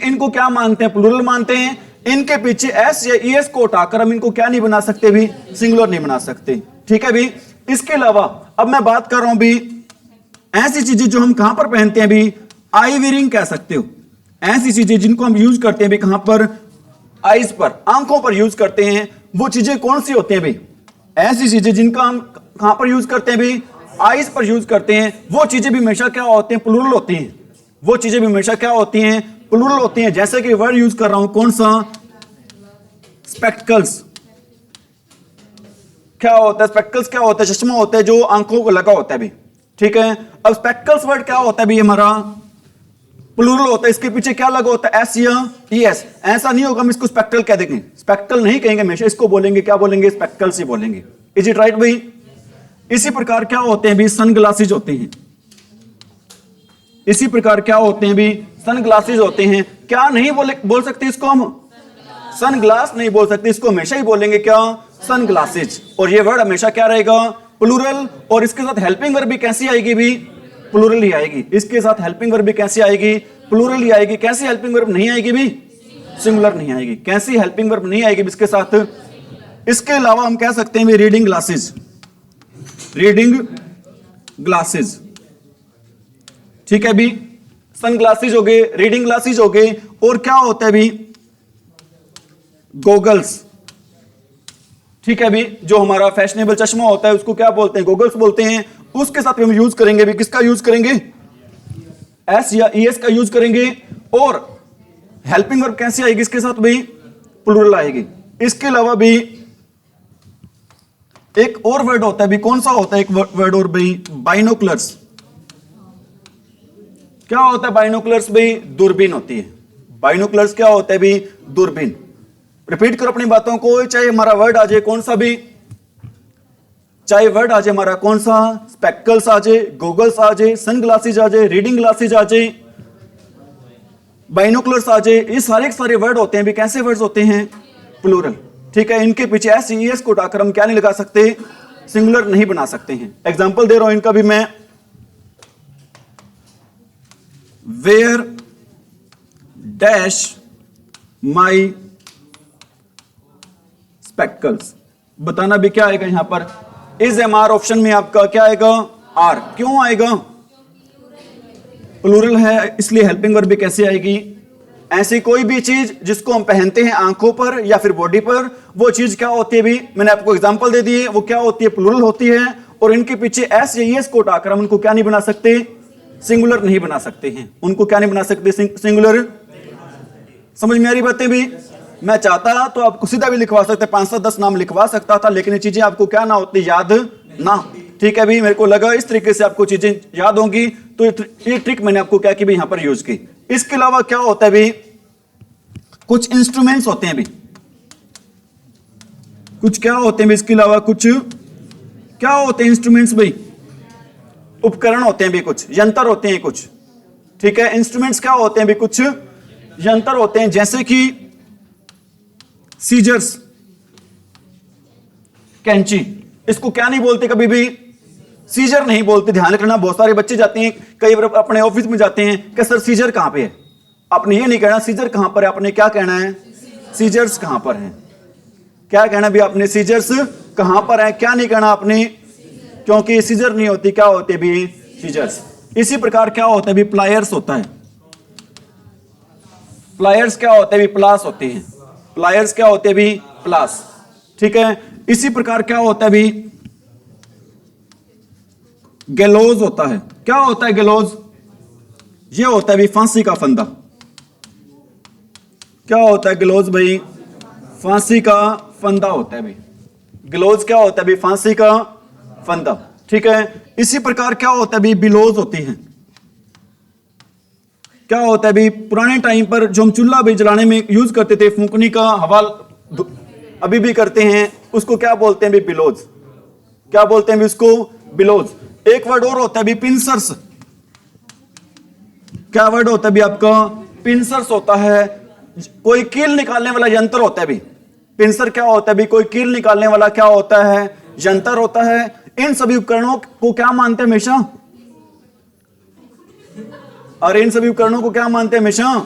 इनको क्या मानते हैं? प्लूरल मानते हैं। इनके पीछे एस या ईएस को उठाकर हम इनको क्या नहीं बना सकते भी? सिंगुलर नहीं बना सकते। ठीक है भी। इसके अलावा अब मैं बात कर रहा हूं भी ऐसी चीजें जो हम कहां पर पहनते हैं भी? आई वियरिंग कह सकते हो। ऐसी चीजें जिनको हम यूज करते हैं भी कहां पर? आईज पर, आंखों पर यूज करते हैं। वो चीजें कौन सी होती हैं भी? ऐसी चीजें जिनका हम कहां पर यूज करते हैं भी? आईज पर यूज करते हैं। वो चीजें भी हमेशा क्या होती हैं? प्लूरल होती हैं। वो चीजें भी हमेशा क्या होती हैं? प्लूरल होती हैं। जैसे कि वर्ड यूज कर रहा हूं, कौन सा? स्पेक्टिकल्स। क्या होता है? स्पेक्टिकल्स क्या होता है? चश्मा होता है जो आंखों को लगा होता है भी। ठीक है, अब स्पेक्टिकल्स वर्ड क्या होता है भी? हमारा प्लूरल होता है। इसके पीछे क्या लगा होता है? एस या ईएस। ऐसा नहीं होगा हम इसको स्पेक्टिकल कह देंगे। स्पेक्टिकल नहीं कहेंगे, हमेशा इसको बोलेंगे, क्या बोलेंगे? स्पेक्टिकल्स ही बोलेंगे। इज इट राइट भाई? इसी प्रकार क्या होते हैं भी? सनग्लासेज होते हैं। इसी प्रकार क्या होते हैं भी? सनग्लासेज होते हैं। क्या नहीं बोल सकते इसको हम? सनग्लास नहीं बोल सकते, इसको हमेशा ही बोलेंगे क्या? सनग्लासेज। और ये वर्ड हमेशा क्या रहेगा? प्लूरल। और इसके साथ हेल्पिंग वर्ब भी कैसी आएगी भी? प्लूरल ही आएगी। इसके साथ हेल्पिंग वर्ब भी कैसी आएगी? प्लूरल ही आएगी। कैसी हेल्पिंग वर्ब नहीं आएगी भी? सिंगुलर नहीं आएगी। कैसी हेल्पिंग वर्ब नहीं आएगी इसके साथ? इसके अलावा हम कह सकते हैं भी रीडिंग ग्लासेस। Reading glasses. ठीक है भी, सन ग्लासेस हो गए, रीडिंग ग्लासेस हो गए। और क्या होता है भी? गॉगल्स। ठीक है भी, जो हमारा फैशनेबल चश्मा होता है उसको क्या बोलते हैं? गॉगल्स बोलते हैं। उसके साथ हम यूज करेंगे भी, किसका यूज करेंगे? एस या ईएस का यूज करेंगे। और हेल्पिंग वर्ब कैसी आएगी इसके साथ भी? प्लूरल आएगी। इसके अलावा भी एक और वर्ड होता है भी, कौन सा होता है एक वर्ड और भी? बाइनोकुलर्स। क्या होता है बाइनोकुलर्स भी? दूरबीन होती है। बाइनोकुलर्स क्या होता है भी? दूरबीन। रिपीट करो अपनी बातों को, चाहे हमारा वर्ड आ जाए कौन सा भी, चाहे वर्ड आ जाए हमारा कौन सा? स्पेक्टिकल्स आ जाए, गॉगल्स आ जाए, सनग्लासेस आ जाए, रीडिंग ग्लासेस आ जाए, बाइनोकुलर्स आ जाए, ये सारे वर्ड होते हैं भी कैसे वर्ड्स होते हैं? प्लूरल। ठीक है, इनके पीछे एस ईएस को उठाकर हम क्या नहीं लगा सकते? सिंगुलर नहीं बना सकते हैं। एग्जांपल दे रहा हूं इनका भी मैं। Where dash my spectacles. बताना भी क्या आएगा यहां पर? इज एम आर ऑप्शन में आपका क्या आएगा? आर। क्यों आएगा? प्लूरल है इसलिए हेल्पिंग वर्ब भी कैसे आएगी? ऐसी कोई भी चीज जिसको हम पहनते हैं आंखों पर या फिर बॉडी पर, वो चीज क्या होती है भी? मैंने आपको एग्जांपल दे दिए, वो क्या होती है? प्लूरल होती है। और इनके पीछे एस या ईएस को उठाकर हम उनको क्या नहीं बना सकते? सिंगुलर नहीं बना सकते हैं। उनको क्या नहीं बना सकते? सिंगुलर। समझ में आ रही बातें भी? मैं चाहता तो आपको सीधा भी लिखवा सकते, 5 से 10 नाम लिखवा सकता था, लेकिन ये चीजें आपको क्या ना होती? याद ना। ठीक है भी, मेरे को लगा इस तरीके से आपको चीजें याद होंगी, तो ये ट्रिक मैंने आपको क्या की भी यहां पर यूज की। इसके अलावा क्या होता है भी? कुछ इंस्ट्रूमेंट्स होते हैं भी। कुछ क्या होते हैं भी? इसके अलावा कुछ क्या होते हैं? इंस्ट्रूमेंट्स भाई उपकरण होते हैं भी, कुछ यंत्र होते हैं कुछ। ठीक है। इंस्ट्रूमेंट्स क्या होते हैं भी, कुछ यंत्र होते हैं, जैसे कि सीजर्स, कैंची, इसको क्या नहीं बोलते कभी भी, सीजर नहीं बोलते। ध्यान रखना, बहुत सारे बच्चे जाते हैं कई बार अपने ऑफिस में जाते हैं कि सर सीजर कहां पे है। आपने ये नहीं कहना सीजर कहां पर है, आपने क्या कहना है, सीजर्स कहां पर हैं। क्या कहना भी आपने, सीजर्स कहां पर है, क्या नहीं कहना आपने, क्योंकि सीजर नहीं होती, क्या होती है भी, सीजर्स। इसी प्रकार क्या होता है भी, प्लायर्स होता है। प्लायर्स क्या होते हैं भी, प्लास होते हैं। प्लायर्स क्या होते हैं भी, प्लास, ठीक है। इसी प्रकार क्या होता है भी, गैलोज होता है। क्या होता है गैलोज, ये होता है भी फांसी का फंदा। क्या होता है गैलोज भाई, फांसी का फंदा होता है भाई। गैलोज क्या होता है भी, फांसी का फंदा, ठीक है। इसी प्रकार क्या होता है भी, बिलोज होती है। क्या होता है भी, पुराने टाइम पर जो हम चूल्हा भी जलाने में यूज करते थे, फूंकनी का हवा अभी भी करते हैं, उसको क्या बोलते हैं भी, बिलोज। क्या बोलते हैं भी उसको, बिलोज। एक वर्ड और होता है भी, पिंसर्स। क्या वर्ड होता है भी आपका, पिंसर्स होता है। कोई कील निकालने वाला यंत्र होता है भी। पिंसर क्या होता है भी, कोई कील निकालने वाला क्या होता है, यंत्र होता है। इन सभी उपकरणों को क्या मानते हैं हमेशा, और इन सभी उपकरणों को क्या मानते हैं हमेशा,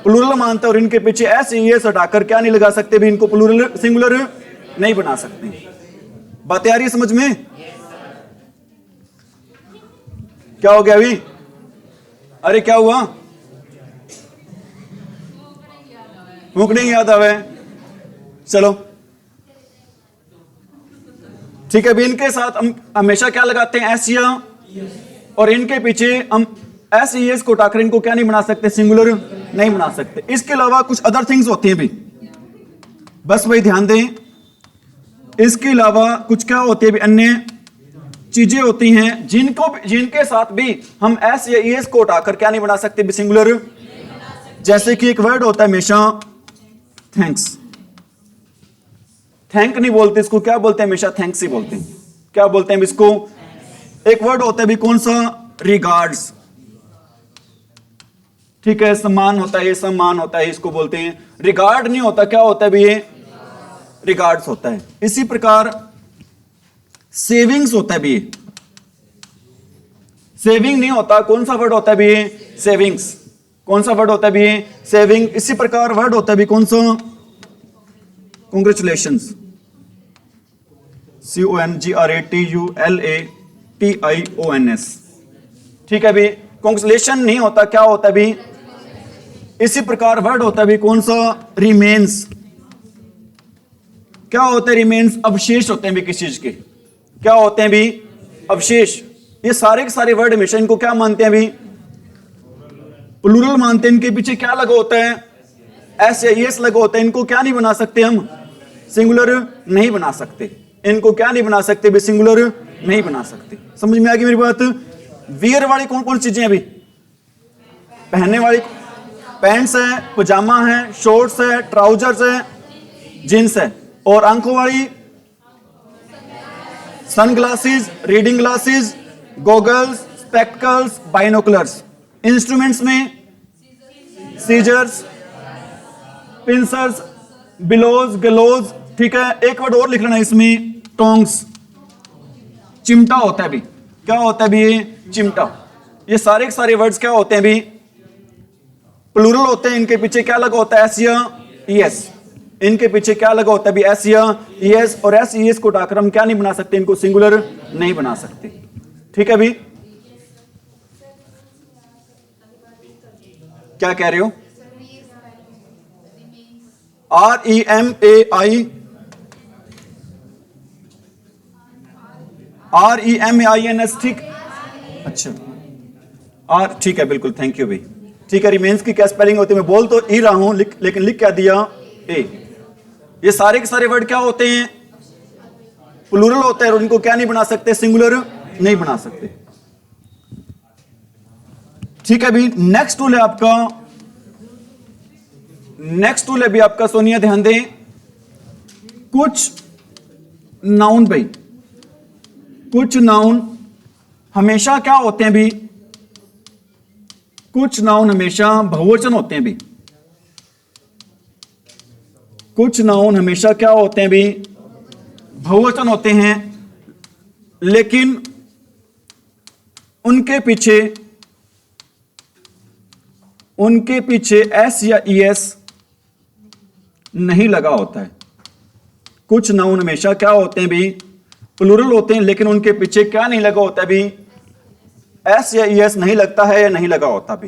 प्लूरल मानते हैं। और इनके पीछे एस एस हटाकर क्या नहीं लगा सकते भी, इनको प्लूरल सिंगुलर नहीं बना सकते। बातें आ रही है समझ में, क्या हो गया अभी, अरे क्या हुआ, फूंकने की याद आवे, चलो ठीक है। अभी इनके साथ हम हमेशा क्या लगाते हैं, एस या, और इनके पीछे हम एस एस को उठाकर इनको क्या नहीं बना सकते, सिंगुलर नहीं बना सकते। इसके अलावा कुछ अदर थिंग्स होती हैं भी, बस वही ध्यान दें। इसके अलावा कुछ क्या होती है भी, अन्य चीजें होती हैं जिनके साथ भी हम एस या एस को उठाकर क्या नहीं बना सकते भी, सिंगुलर। जैसे कि एक वर्ड होता है हमेशा, थैंक्स। थैंक नहीं बोलते इसको, क्या बोलते हैं हमेशा, थैंक्स ही बोलते हैं। क्या बोलते हैं इसको, एक वर्ड होता है भी कौन सा, रिगार्ड्स, ठीक है। सम्मान होता है, ये सम्मान होता है, इसको बोलते हैं। रिगार्ड नहीं होता, क्या होता है भी, ये रिगार्ड्स होता है। इसी प्रकार सेविंग्स होता है भी, सेविंग नहीं होता, कौन सा वर्ड होता है भी, सेविंग्स। कौन सा वर्ड होता है भी, सेविंग। इसी प्रकार वर्ड होता है भी कौन सा, कॉन्ग्रेचुलेशंस, CONGRATULATIONS, ठीक है भी। कॉन्ग्रेचुलेशन नहीं होता, क्या होता है भी। इसी प्रकार वर्ड होता है भी कौन सा, रिमेन्स। क्या होता है रिमेन्स, अवशेष होते हैं भी किसी चीज के, क्या होते हैं भी, अवशेष। ये सारे के सारे वर्ड हमेशा इनको क्या मानते हैं भी, प्लूरल मानते हैं। इनके पीछे क्या लगा होता है, एस या एस लगा होता है। इनको क्या नहीं बना सकते हम, सिंगुलर नहीं बना सकते। इनको क्या नहीं बना सकते भी, सिंगुलर नहीं बना सकते। समझ में आ गई मेरी बात। वियर वाली कौन कौन चीजें अभी, पहनने वाली, पैंट्स है, पजामा है, शॉर्ट्स है, ट्राउजर्स है, जींस है। और आंखों वाली, sunglasses, reading glasses, goggles, spectacles, binoculars. Instruments में सीजर्स, पिंसर्स, बिलोज, गलोज, ठीक है। एक वर्ड और लिख लेना इसमें, टोंग्स, चिमटा होता है भी। क्या होता है भी, ये चिमटा। ये सारे के सारे वर्ड्स क्या होते हैं भी, प्लूरल होते हैं। इनके पीछे क्या लगा होता है, एस या एस। इनके पीछे क्या लगा होता है भी, एस या एस। और एस एस को उठाकर हम क्या नहीं बना सकते, इनको सिंगुलर नहीं बना सकते, ठीक है भी। क्या कह रहे हो, REMAINS, ठीक। अच्छा आर, ठीक है, बिल्कुल, थैंक यू भाई, ठीक है। रिमेन्स की क्या स्पेलिंग होती है, मैं बोल तो ही रहा हूं लेकिन लिख क्या दिया, ए। ये सारे के सारे वर्ड क्या होते हैं, प्लूरल होते हैं, और इनको क्या नहीं बना सकते, सिंगुलर नहीं बना सकते, ठीक है अभी नेक्स्ट टूल है आपका, नेक्स्ट टूल है भी आपका, सोनिया ध्यान दें। कुछ नाउन भाई, कुछ नाउन हमेशा क्या होते हैं भी, कुछ नाउन हमेशा बहुवचन होते हैं भी, कुछ नाउन हमेशा क्या होते हैं भी, बहुवचन होते हैं, लेकिन उनके पीछे एस या ईएस नहीं लगा होता है। कुछ नाउन हमेशा क्या होते हैं भी, प्लूरल होते हैं, लेकिन उनके पीछे क्या नहीं लगा होता भी, एस या ईएस नहीं लगता है या नहीं लगा होता भी।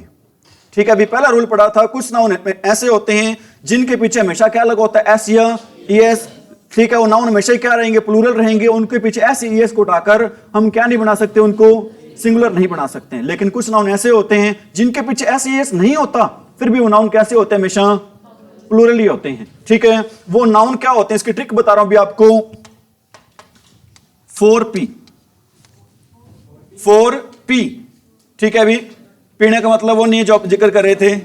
ठीक है, अभी पहला रूल पढ़ा था, कुछ नाउन ऐसे होते हैं जिनके पीछे हमेशा क्या लगा होता है, एस या ईएस। ठीक है, वो नाउन हमेशा क्या रहेंगे, प्लूरल रहेंगे, उनके पीछे एस या ईएस को उठाकर हम क्या नहीं बना सकते, उनको सिंगुलर नहीं बना सकते हैं। लेकिन कुछ नाउन ऐसे होते हैं जिनके पीछे एस या ईएस नहीं होता, फिर भी वो नाउन कैसे होते हैं, हमेशा प्लूरल ही होते हैं। ठीक है, वो नाउन क्या होते हैं, इसकी ट्रिक बता रहा हूं अभी आपको। 4P, 4P। ठीक है, अभी पीने का मतलब वो नहीं है जो आप जिक्र कर रहे थे।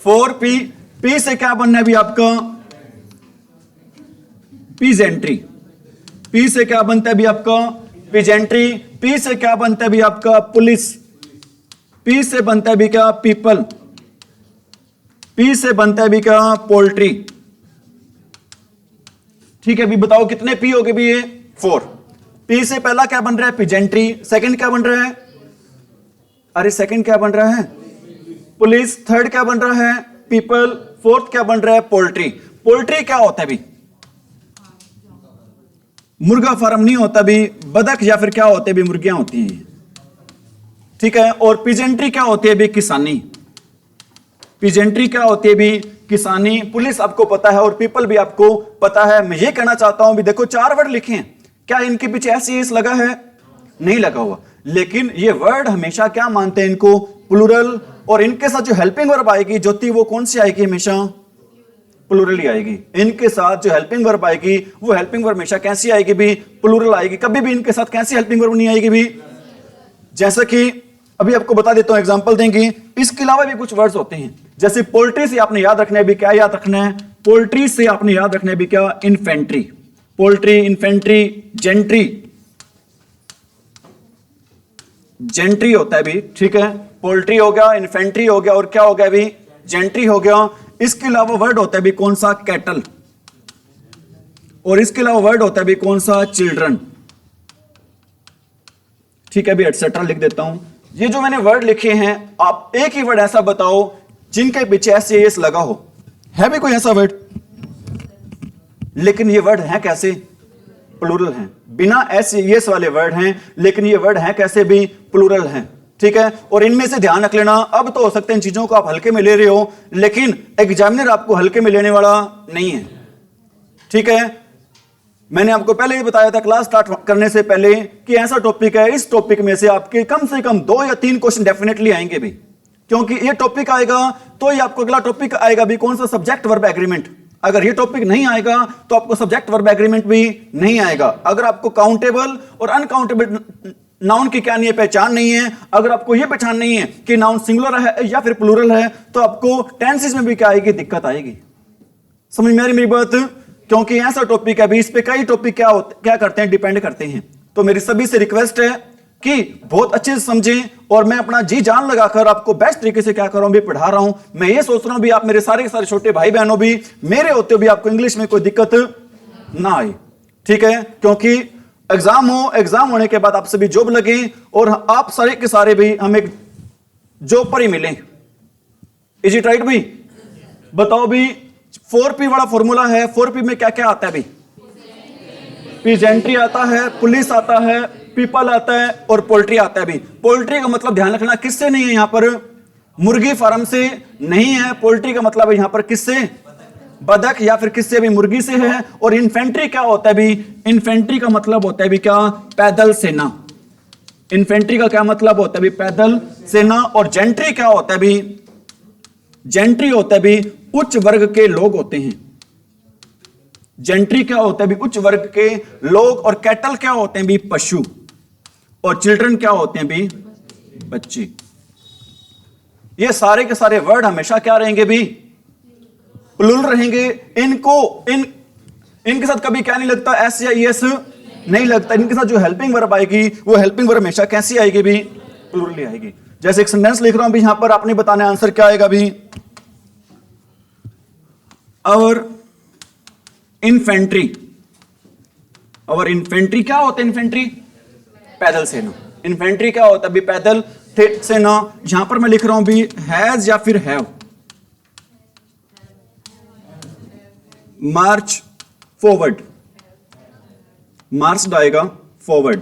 4P, P से क्या बनना है अभी आपका, पीजेंट्री। P से क्या बनता है अभी आपका, पीजेंट्री। P से क्या बनता है अभी आपका, पुलिस। P से बनता है अभी क्या, पीपल। P से बनता है अभी क्या, पोल्ट्री। ठीक है, अभी बताओ कितने P हो गए भी, ये 4। P से पहला क्या बन रहा है, पीजेंट्री। सेकंड क्या बन रहा है, अरे सेकंड क्या बन रहा है, पुलिस। थर्ड क्या बन रहा है, पीपल। फोर्थ क्या बन रहा है, पोल्ट्री। पोल्ट्री क्या होता है भी, मुर्गा फार्म नहीं होता भी, बदक या फिर क्या होते भी, मुर्गियां होती हैं। ठीक है, और पीजेंट्री क्या होती है भी, किसानी। पीजेंट्री क्या होती है भी, किसानी। पुलिस आपको पता है और पीपल भी आपको पता है। मैं ये कहना चाहता हूं भी, देखो 4 वर्ड लिखे हैं, क्या इनके पीछे एस लगा है, नहीं लगा हुआ, लेकिन ये वर्ड हमेशा क्या मानते हैं इनको, प्लूरल। और इनके साथ जो हेल्पिंग वर्ब आएगी ज्योति, वो कौन सी आएगी, हमेशा प्लूरल ही आएगी। इनके साथ जो हेल्पिंग वर्ब आएगी, वो हेल्पिंग वर्ब हमेशा कैसी आएगी भी, प्लूरल आएगी। कभी भी इनके साथ कैसी हेल्पिंग वर्ब नहीं आएगी भी, जैसा कि अभी आपको बता देता हूं, एग्जांपल देंगे। इसके अलावा भी कुछ वर्ड्स होते हैं, जैसे पोल्ट्री से आपने याद रखना है भी, क्या याद रखना है, पोल्ट्री से आपने याद रखना है भी क्या, infantry. Poultry, infantry, gentry. Gentry होता है भी, ठीक है, पोल्ट्री हो गया, इन्फेंट्री हो गया, और क्या हो गया भी, जेंट्री हो गया। इसके अलावा वर्ड होता है भी कौन सा, कैटल। और इसके अलावा वर्ड होता है भी कौन सा, चिल्ड्रन। ठीक है, भी एटसेट्रा लिख देता हूं। ये जो मैंने वर्ड लिखे हैं, आप एक ही वर्ड ऐसा बताओ जिनके पीछे एस लगा हो। है भी कोई ऐसा वर्ड, लेकिन ये वर्ड है कैसे, प्लूरल हैं। बिना एस वाले वर्ड हैं, लेकिन ये वर्ड हैं कैसे भी, प्लूरल हैं। ठीक है, और इनमें से ध्यान रख लेना। अब तो हो सकता है इन चीजों को आप हल्के में ले रहे हो, लेकिन एग्जामिनर आपको हल्के में लेने वाला नहीं है। ठीक है, मैंने आपको पहले ही बताया था क्लास स्टार्ट करने से पहले कि ऐसा टॉपिक है, इस टॉपिक में से आपके कम से कम 2 या 3 क्वेश्चन डेफिनेटली आएंगे भी, क्योंकि ये टॉपिक आएगा तो ये आपको अगला टॉपिक आएगा भी कौन सा, सब्जेक्ट वर्ब एग्रीमेंट। अगर ये टॉपिक नहीं आएगा तो आपको सब्जेक्ट वर्ब एग्रीमेंट भी नहीं आएगा। अगर आपको काउंटेबल और अनकाउंटेबल नाउन की क्या नहीं है, पहचान नहीं है, अगर आपको यह पहचान नहीं है कि नाउन सिंगुलर है या फिर प्लूरल है, तो आपको टेंसेस में भी क्या आएगी, दिक्कत आएगी। समझ में आ रही मेरी बात, क्योंकि ऐसा टॉपिक है अभी, इस पे कई टॉपिक क्या करते हैं, डिपेंड करते हैं। तो मेरी सभी से रिक्वेस्ट है कि बहुत अच्छे से समझें, और मैं अपना जी जान लगाकर आपको बेस्ट तरीके से क्या कर रहा हूं भी, पढ़ा रहा हूं। मैं ये सोच रहा हूं भी आप मेरे सारे के सारे छोटे भाई बहनों भी मेरे होते हो भी आपको इंग्लिश में कोई दिक्कत ना आए। ठीक है, क्योंकि एग्जाम हो, एग्जाम होने के बाद आप सभी जॉब लगे और आप सारे के सारे भी हम एक जॉब पर ही मिलें। इज इट राइट भी? बताओ भी, 4P वाला फॉर्मूला है, 4P में क्या क्या आता है भी, पीजेंट्री आता है, पुलिस आता है, पीपल आता है और पोल्ट्री आता है भी। पोल्ट्री का मतलब ध्यान रखना किससे नहीं है, यहां पर मुर्गी फार्म से नहीं है। पोल्ट्री का मतलब यहां पर किससे, बदक या फिर किससे भी, मुर्गी से है। और इन्फेंट्री क्या होता है भी, इन्फेंट्री का मतलब होता है भी क्या, पैदल सेना। इन्फेंट्री का क्या मतलब होता है भी, पैदल सेना। और जेंट्री क्या होता है भी, जेंट्री होता है भी उच्च वर्ग के लोग होते हैं। जेंट्री क्या होता है भी, उच्च वर्ग के लोग। और कैटल क्या होते हैं भी, पशु। और चिल्ड्रन क्या होते हैं भी, बच्चे। ये सारे के सारे वर्ड हमेशा क्या रहेंगे भी, प्लूरल रहेंगे। इनके साथ कभी क्या नहीं लगता, एस या ईएस नहीं लगता। इनके साथ जो हेल्पिंग वर्ब आएगी, वो हेल्पिंग वर्ब हमेशा कैसी आएगी भी, प्लूरल आएगी। जैसे एक सेंटेंस लिख रहा हूं अभी यहां पर, आपने बताना है आंसर क्या आएगा अभी। और इन्फेंट्री, और इन्फेंट्री क्या होता है? इन्फेंट्री पैदल सेना। इन्फेंट्री क्या होता है? अभी पैदल सेना। यहां पर मैं लिख रहा हूं भी हैज या फिर हैव। मार्च फॉरवर्ड, मार्च आएगा फॉरवर्ड।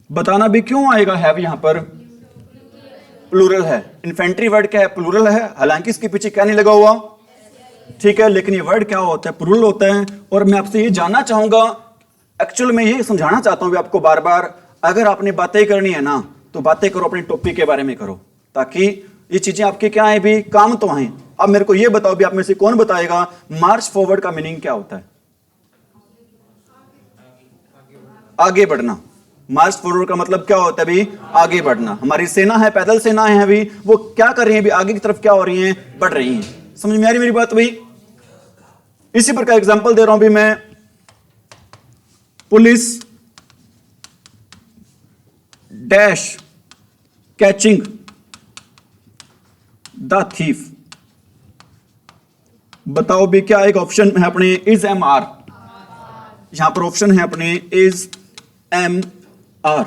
बताना भी क्यों आएगा हैव यहां पर? प्लूरल है। इन्फेंट्री वर्ड क्या है? प्लूरल है, हालांकि इसके पीछे क्या नहीं लगा हुआ, ठीक है, लेकिन ये वर्ड क्या होता है? प्लूरल होता है। और मैं आपसे ये जानना चाहूंगा, एक्चुअल में ये समझाना चाहता हूं भी आपको बार बार, अगर आपने बातें करनी है ना तो बातें करो अपने टॉपिक के बारे में करो, ताकि ये चीजें आपके क्या है भी, काम तो आए। अब मेरे को ये बताओ भी, आप में से कौन बताएगा मार्च फॉरवर्ड का मीनिंग क्या होता है? आगे बढ़ना। मार्च फॉरवर्ड का मतलब क्या होता है भी? आगे बढ़ना। हमारी सेना है, पैदल सेना है अभी, वो क्या कर रही है भी? आगे की तरफ क्या हो रही है? बढ़ रही हैं। समझ में आ रही मेरी बात भाई? इसी प्रकार एग्जांपल दे रहा हूं भी मैं, police dash catching the thief. बताओ भी क्या एक ऑप्शन है अपने? Is am are. यहां पर ऑप्शन है अपने इज एम आर,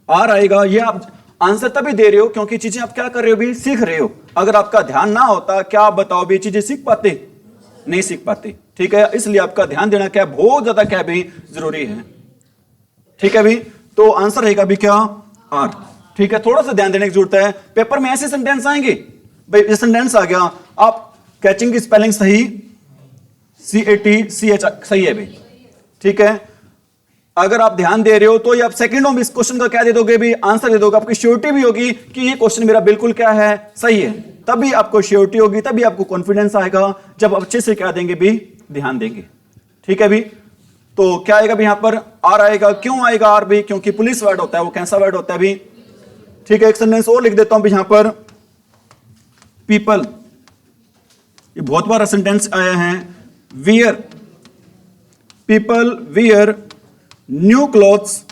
आर आएगा। ये आप आंसर तभी दे रहे हो क्योंकि चीजें आप क्या कर रहे हो भी? सीख रहे हो। अगर आपका ध्यान ना होता, क्या आप बताओ भी चीजें सीख पाते? नहीं सीख पाते, ठीक है। इसलिए आपका ध्यान देना क्या बहुत ज्यादा क्या भी जरूरी है, ठीक है भी। तो आंसर रहेगा भी क्या? आर, ठीक है। थोड़ा सा ध्यान देने की जरूरत है। पेपर में ऐसे सेंटेंस आएंगे भाई, ये सेंटेंस आ गया, आप कैचिंग की स्पेलिंग सही, CATCH सही है भाई, ठीक है। अगर आप ध्यान दे रहे हो तो ये आप सेकंडों में इस क्वेश्चन का क्या दे दोगे भी? आंसर दे दोगे। आपकी श्योरिटी भी होगी कि ये क्वेश्चन मेरा बिल्कुल क्या है? सही है। तभी आपको श्योरिटी होगी, तभी आपको कॉन्फिडेंस आएगा, जब आप अच्छे से क्या देंगे भी? ध्यान देंगे, ठीक है भी। तो क्या आएगा भी यहां पर? आर आएगा। क्यों आएगा आर भी? क्योंकि पुलिस वर्ड होता है, वो कैसा वर्ड होता है भी, ठीक है। एक सेंटेंस और लिख देता हूं भी यहां पर, पीपल, ये बहुत बार सेंटेंस आया है, wear, people wear new clothes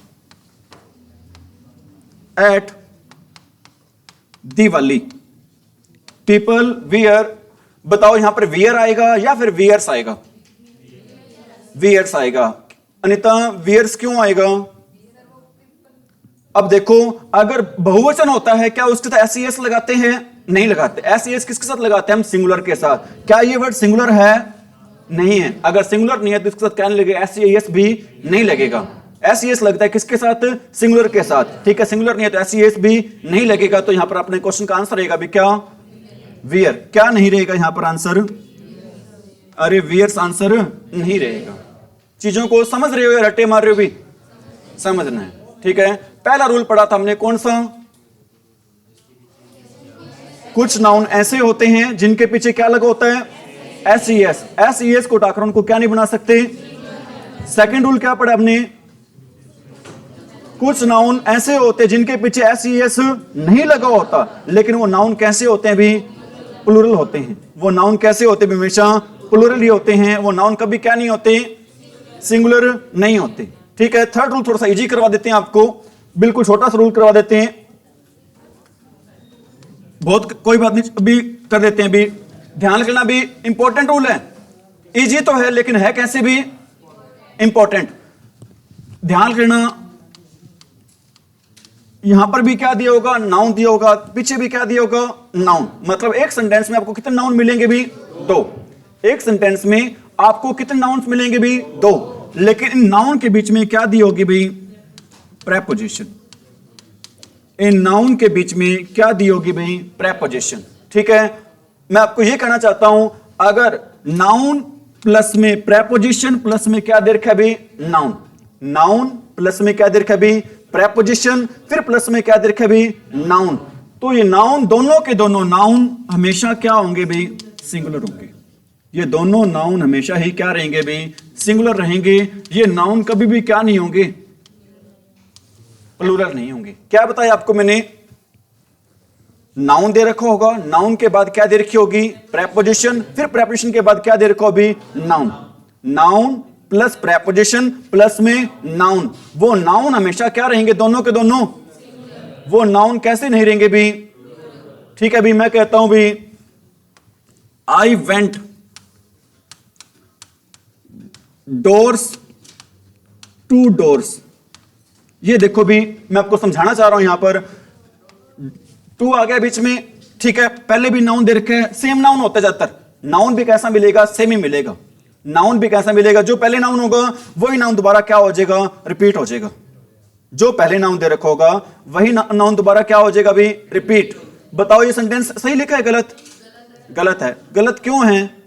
at Diwali. People wear, बताओ यहां पर वियर आएगा या फिर वियर्स आएगा? वियर्स आएगा। अनिता वियर्स क्यों आएगा? अब देखो, अगर बहुवचन होता है क्या उसके साथ SES लगाते हैं? नहीं लगाते। SES किसके साथ लगाते हैं? हम सिंगुलर के साथ। क्या ये वर्ड सिंगुलर है? नहीं है। अगर सिंगुलर नहीं है तो इसके साथ क्या नहीं लगेगा? SES भी नहीं लगेगा। SES लगता है किसके साथ? सिंगुलर के साथ, ठीक है। सिंगुलर नहीं है तो SES भी नहीं लगेगा। तो यहां पर अपने क्वेश्चन का आंसर रहेगा भी क्या? वियर। क्या नहीं रहेगा यहां पर आंसर? अरे वियर्स आंसर नहीं रहेगा। चीजों को समझ रहे हो या रट्टे मार रहे हो भी? समझना है, ठीक है। पहला रूल पढ़ा था हमने, कौन सा? कुछ नाउन ऐसे होते हैं जिनके पीछे क्या लगा होता है? SES। SES को उठाकर उनको क्या नहीं बना सकते? सेकंड रूल क्या पढ़ा हमने? कुछ नाउन ऐसे होते हैं जिनके पीछे SES नहीं लगा होता, लेकिन वो नाउन कैसे होते हैं भी? प्लूरल होते हैं। वो नाउन कैसे होते हैं? हमेशा प्लूरल ही होते हैं। वो नाउन कभी क्या नहीं होते? सिंगुलर नहीं होते, ठीक है। थर्ड रूल थोड़ा सा इजी करवा देते हैं आपको, बिल्कुल छोटा सा रूल करवा देते हैं, बहुत कोई बात नहीं, अभी कर देते हैं। भी ध्यान रखना भी इंपॉर्टेंट रूल है, इजी तो है लेकिन है कैसे भी इंपॉर्टेंट। ध्यान रखना, यहां पर भी क्या दिया होगा? नाउन दिया होगा। पीछे भी क्या दिया होगा? नाउन। मतलब एक सेंटेंस में आपको कितने नाउन मिलेंगे भी? 2। एक सेंटेंस में आपको कितने नाउन्स मिलेंगे भी? 2। लेकिन इन नाउन के बीच में क्या दी होगी भी? प्रेपोजिशन। इन नाउन के बीच में क्या दी होगी भाई? प्रेपोजिशन, ठीक है। मैं आपको यह कहना चाहता हूं, अगर नाउन प्लस में प्रेपोजिशन प्लस में क्या दे रखा है भी? नाउन। नाउन प्लस में क्या दे रखा है भी? प्रेपोजिशन, फिर प्लस में क्या दे रखा है भी? नाउन। तो ये नाउन, दोनों के दोनों नाउन हमेशा क्या होंगे भी? सिंगुलर होंगे। ये दोनों नाउन हमेशा ही क्या रहेंगे भी? सिंगुलर रहेंगे। ये नाउन कभी भी क्या नहीं होंगे? प्लूरल नहीं होंगे। क्या बताया आपको मैंने? नाउन दे रखा होगा, नाउन के बाद क्या दे रखी होगी? प्रेपोजिशन, फिर प्रेपोजिशन के बाद क्या दे रखा होगी? Noun. Noun plus preposition plus में नाउन, वो नाउन हमेशा क्या रहेंगे? दोनों के दोनों वो नाउन कैसे नहीं रहेंगे भी? ठीक है भी, मैं कहता हूं भी I went doors to doors. ये देखो भी, मैं आपको समझाना चाह रहा हूं, यहां पर टू आ गया बीच में, ठीक है, पहले भी नाउन दे रखे हैं, सेम नाउन होता है ज्यादातर, नाउन भी कैसा मिलेगा, सेम ही मिलेगा, नाउन भी कैसा मिलेगा, जो पहले नाउन होगा वही नाउन दोबारा क्या हो जाएगा, रिपीट हो जाएगा, जो पहले नाउन दे रखा होगा वही नाउन दोबारा क्या हो जाएगा भी, रिपीट। बताओ ये सेंटेंस सही लिखा है गलत? गलत है। गलत क्यों है?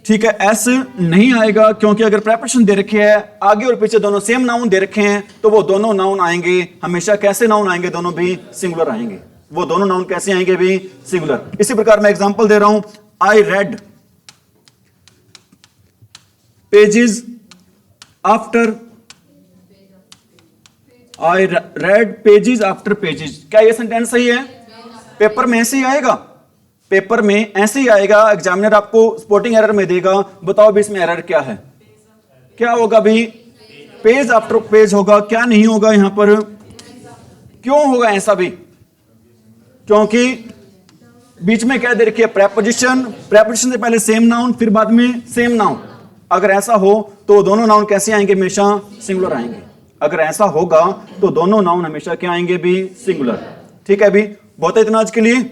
ठीक है, एस नहीं आएगा क्योंकि अगर प्रेपोजिशन दे रखी है, आगे और पीछे दोनों सेम नाउन दे रखे हैं, तो वो दोनों नाउन आएंगे हमेशा कैसे नाउन आएंगे, दोनों भी सिंगुलर आएंगे। वो दोनों नाउन कैसे आएंगे भी, सिंगुलर। इसी प्रकार मैं एग्जांपल दे रहा हूं, I read pages after, I read pages after pages. क्या ये सेंटेंस सही है? पेपर में ऐसे ही आएगा, पेपर में ऐसे ही आएगा, एग्जामिनर आपको स्पोर्टिंग एरर में देगा, बताओ भी इसमें एरर क्या है, क्या होगा भी, पेज आफ्टर पेज होगा, क्या नहीं होगा यहां पर, क्यों होगा ऐसा भी? क्योंकि बीच में क्या दे रखी है, प्रेपोजिशन, प्रेपोजिशन से पहले सेम नाउन, फिर बाद में सेम नाउन। अगर ऐसा हो तो दोनों नाउन कैसे आएंगे, हमेशा सिंगुलर आएंगे। अगर ऐसा होगा तो दोनों नाउन हमेशा क्या आएंगे भी, सिंगुलर। ठीक है भी, बहुत है इतना आज के लिए,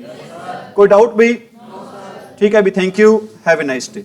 कोई डाउट भी? ठीक है भी, thank you, have a nice day.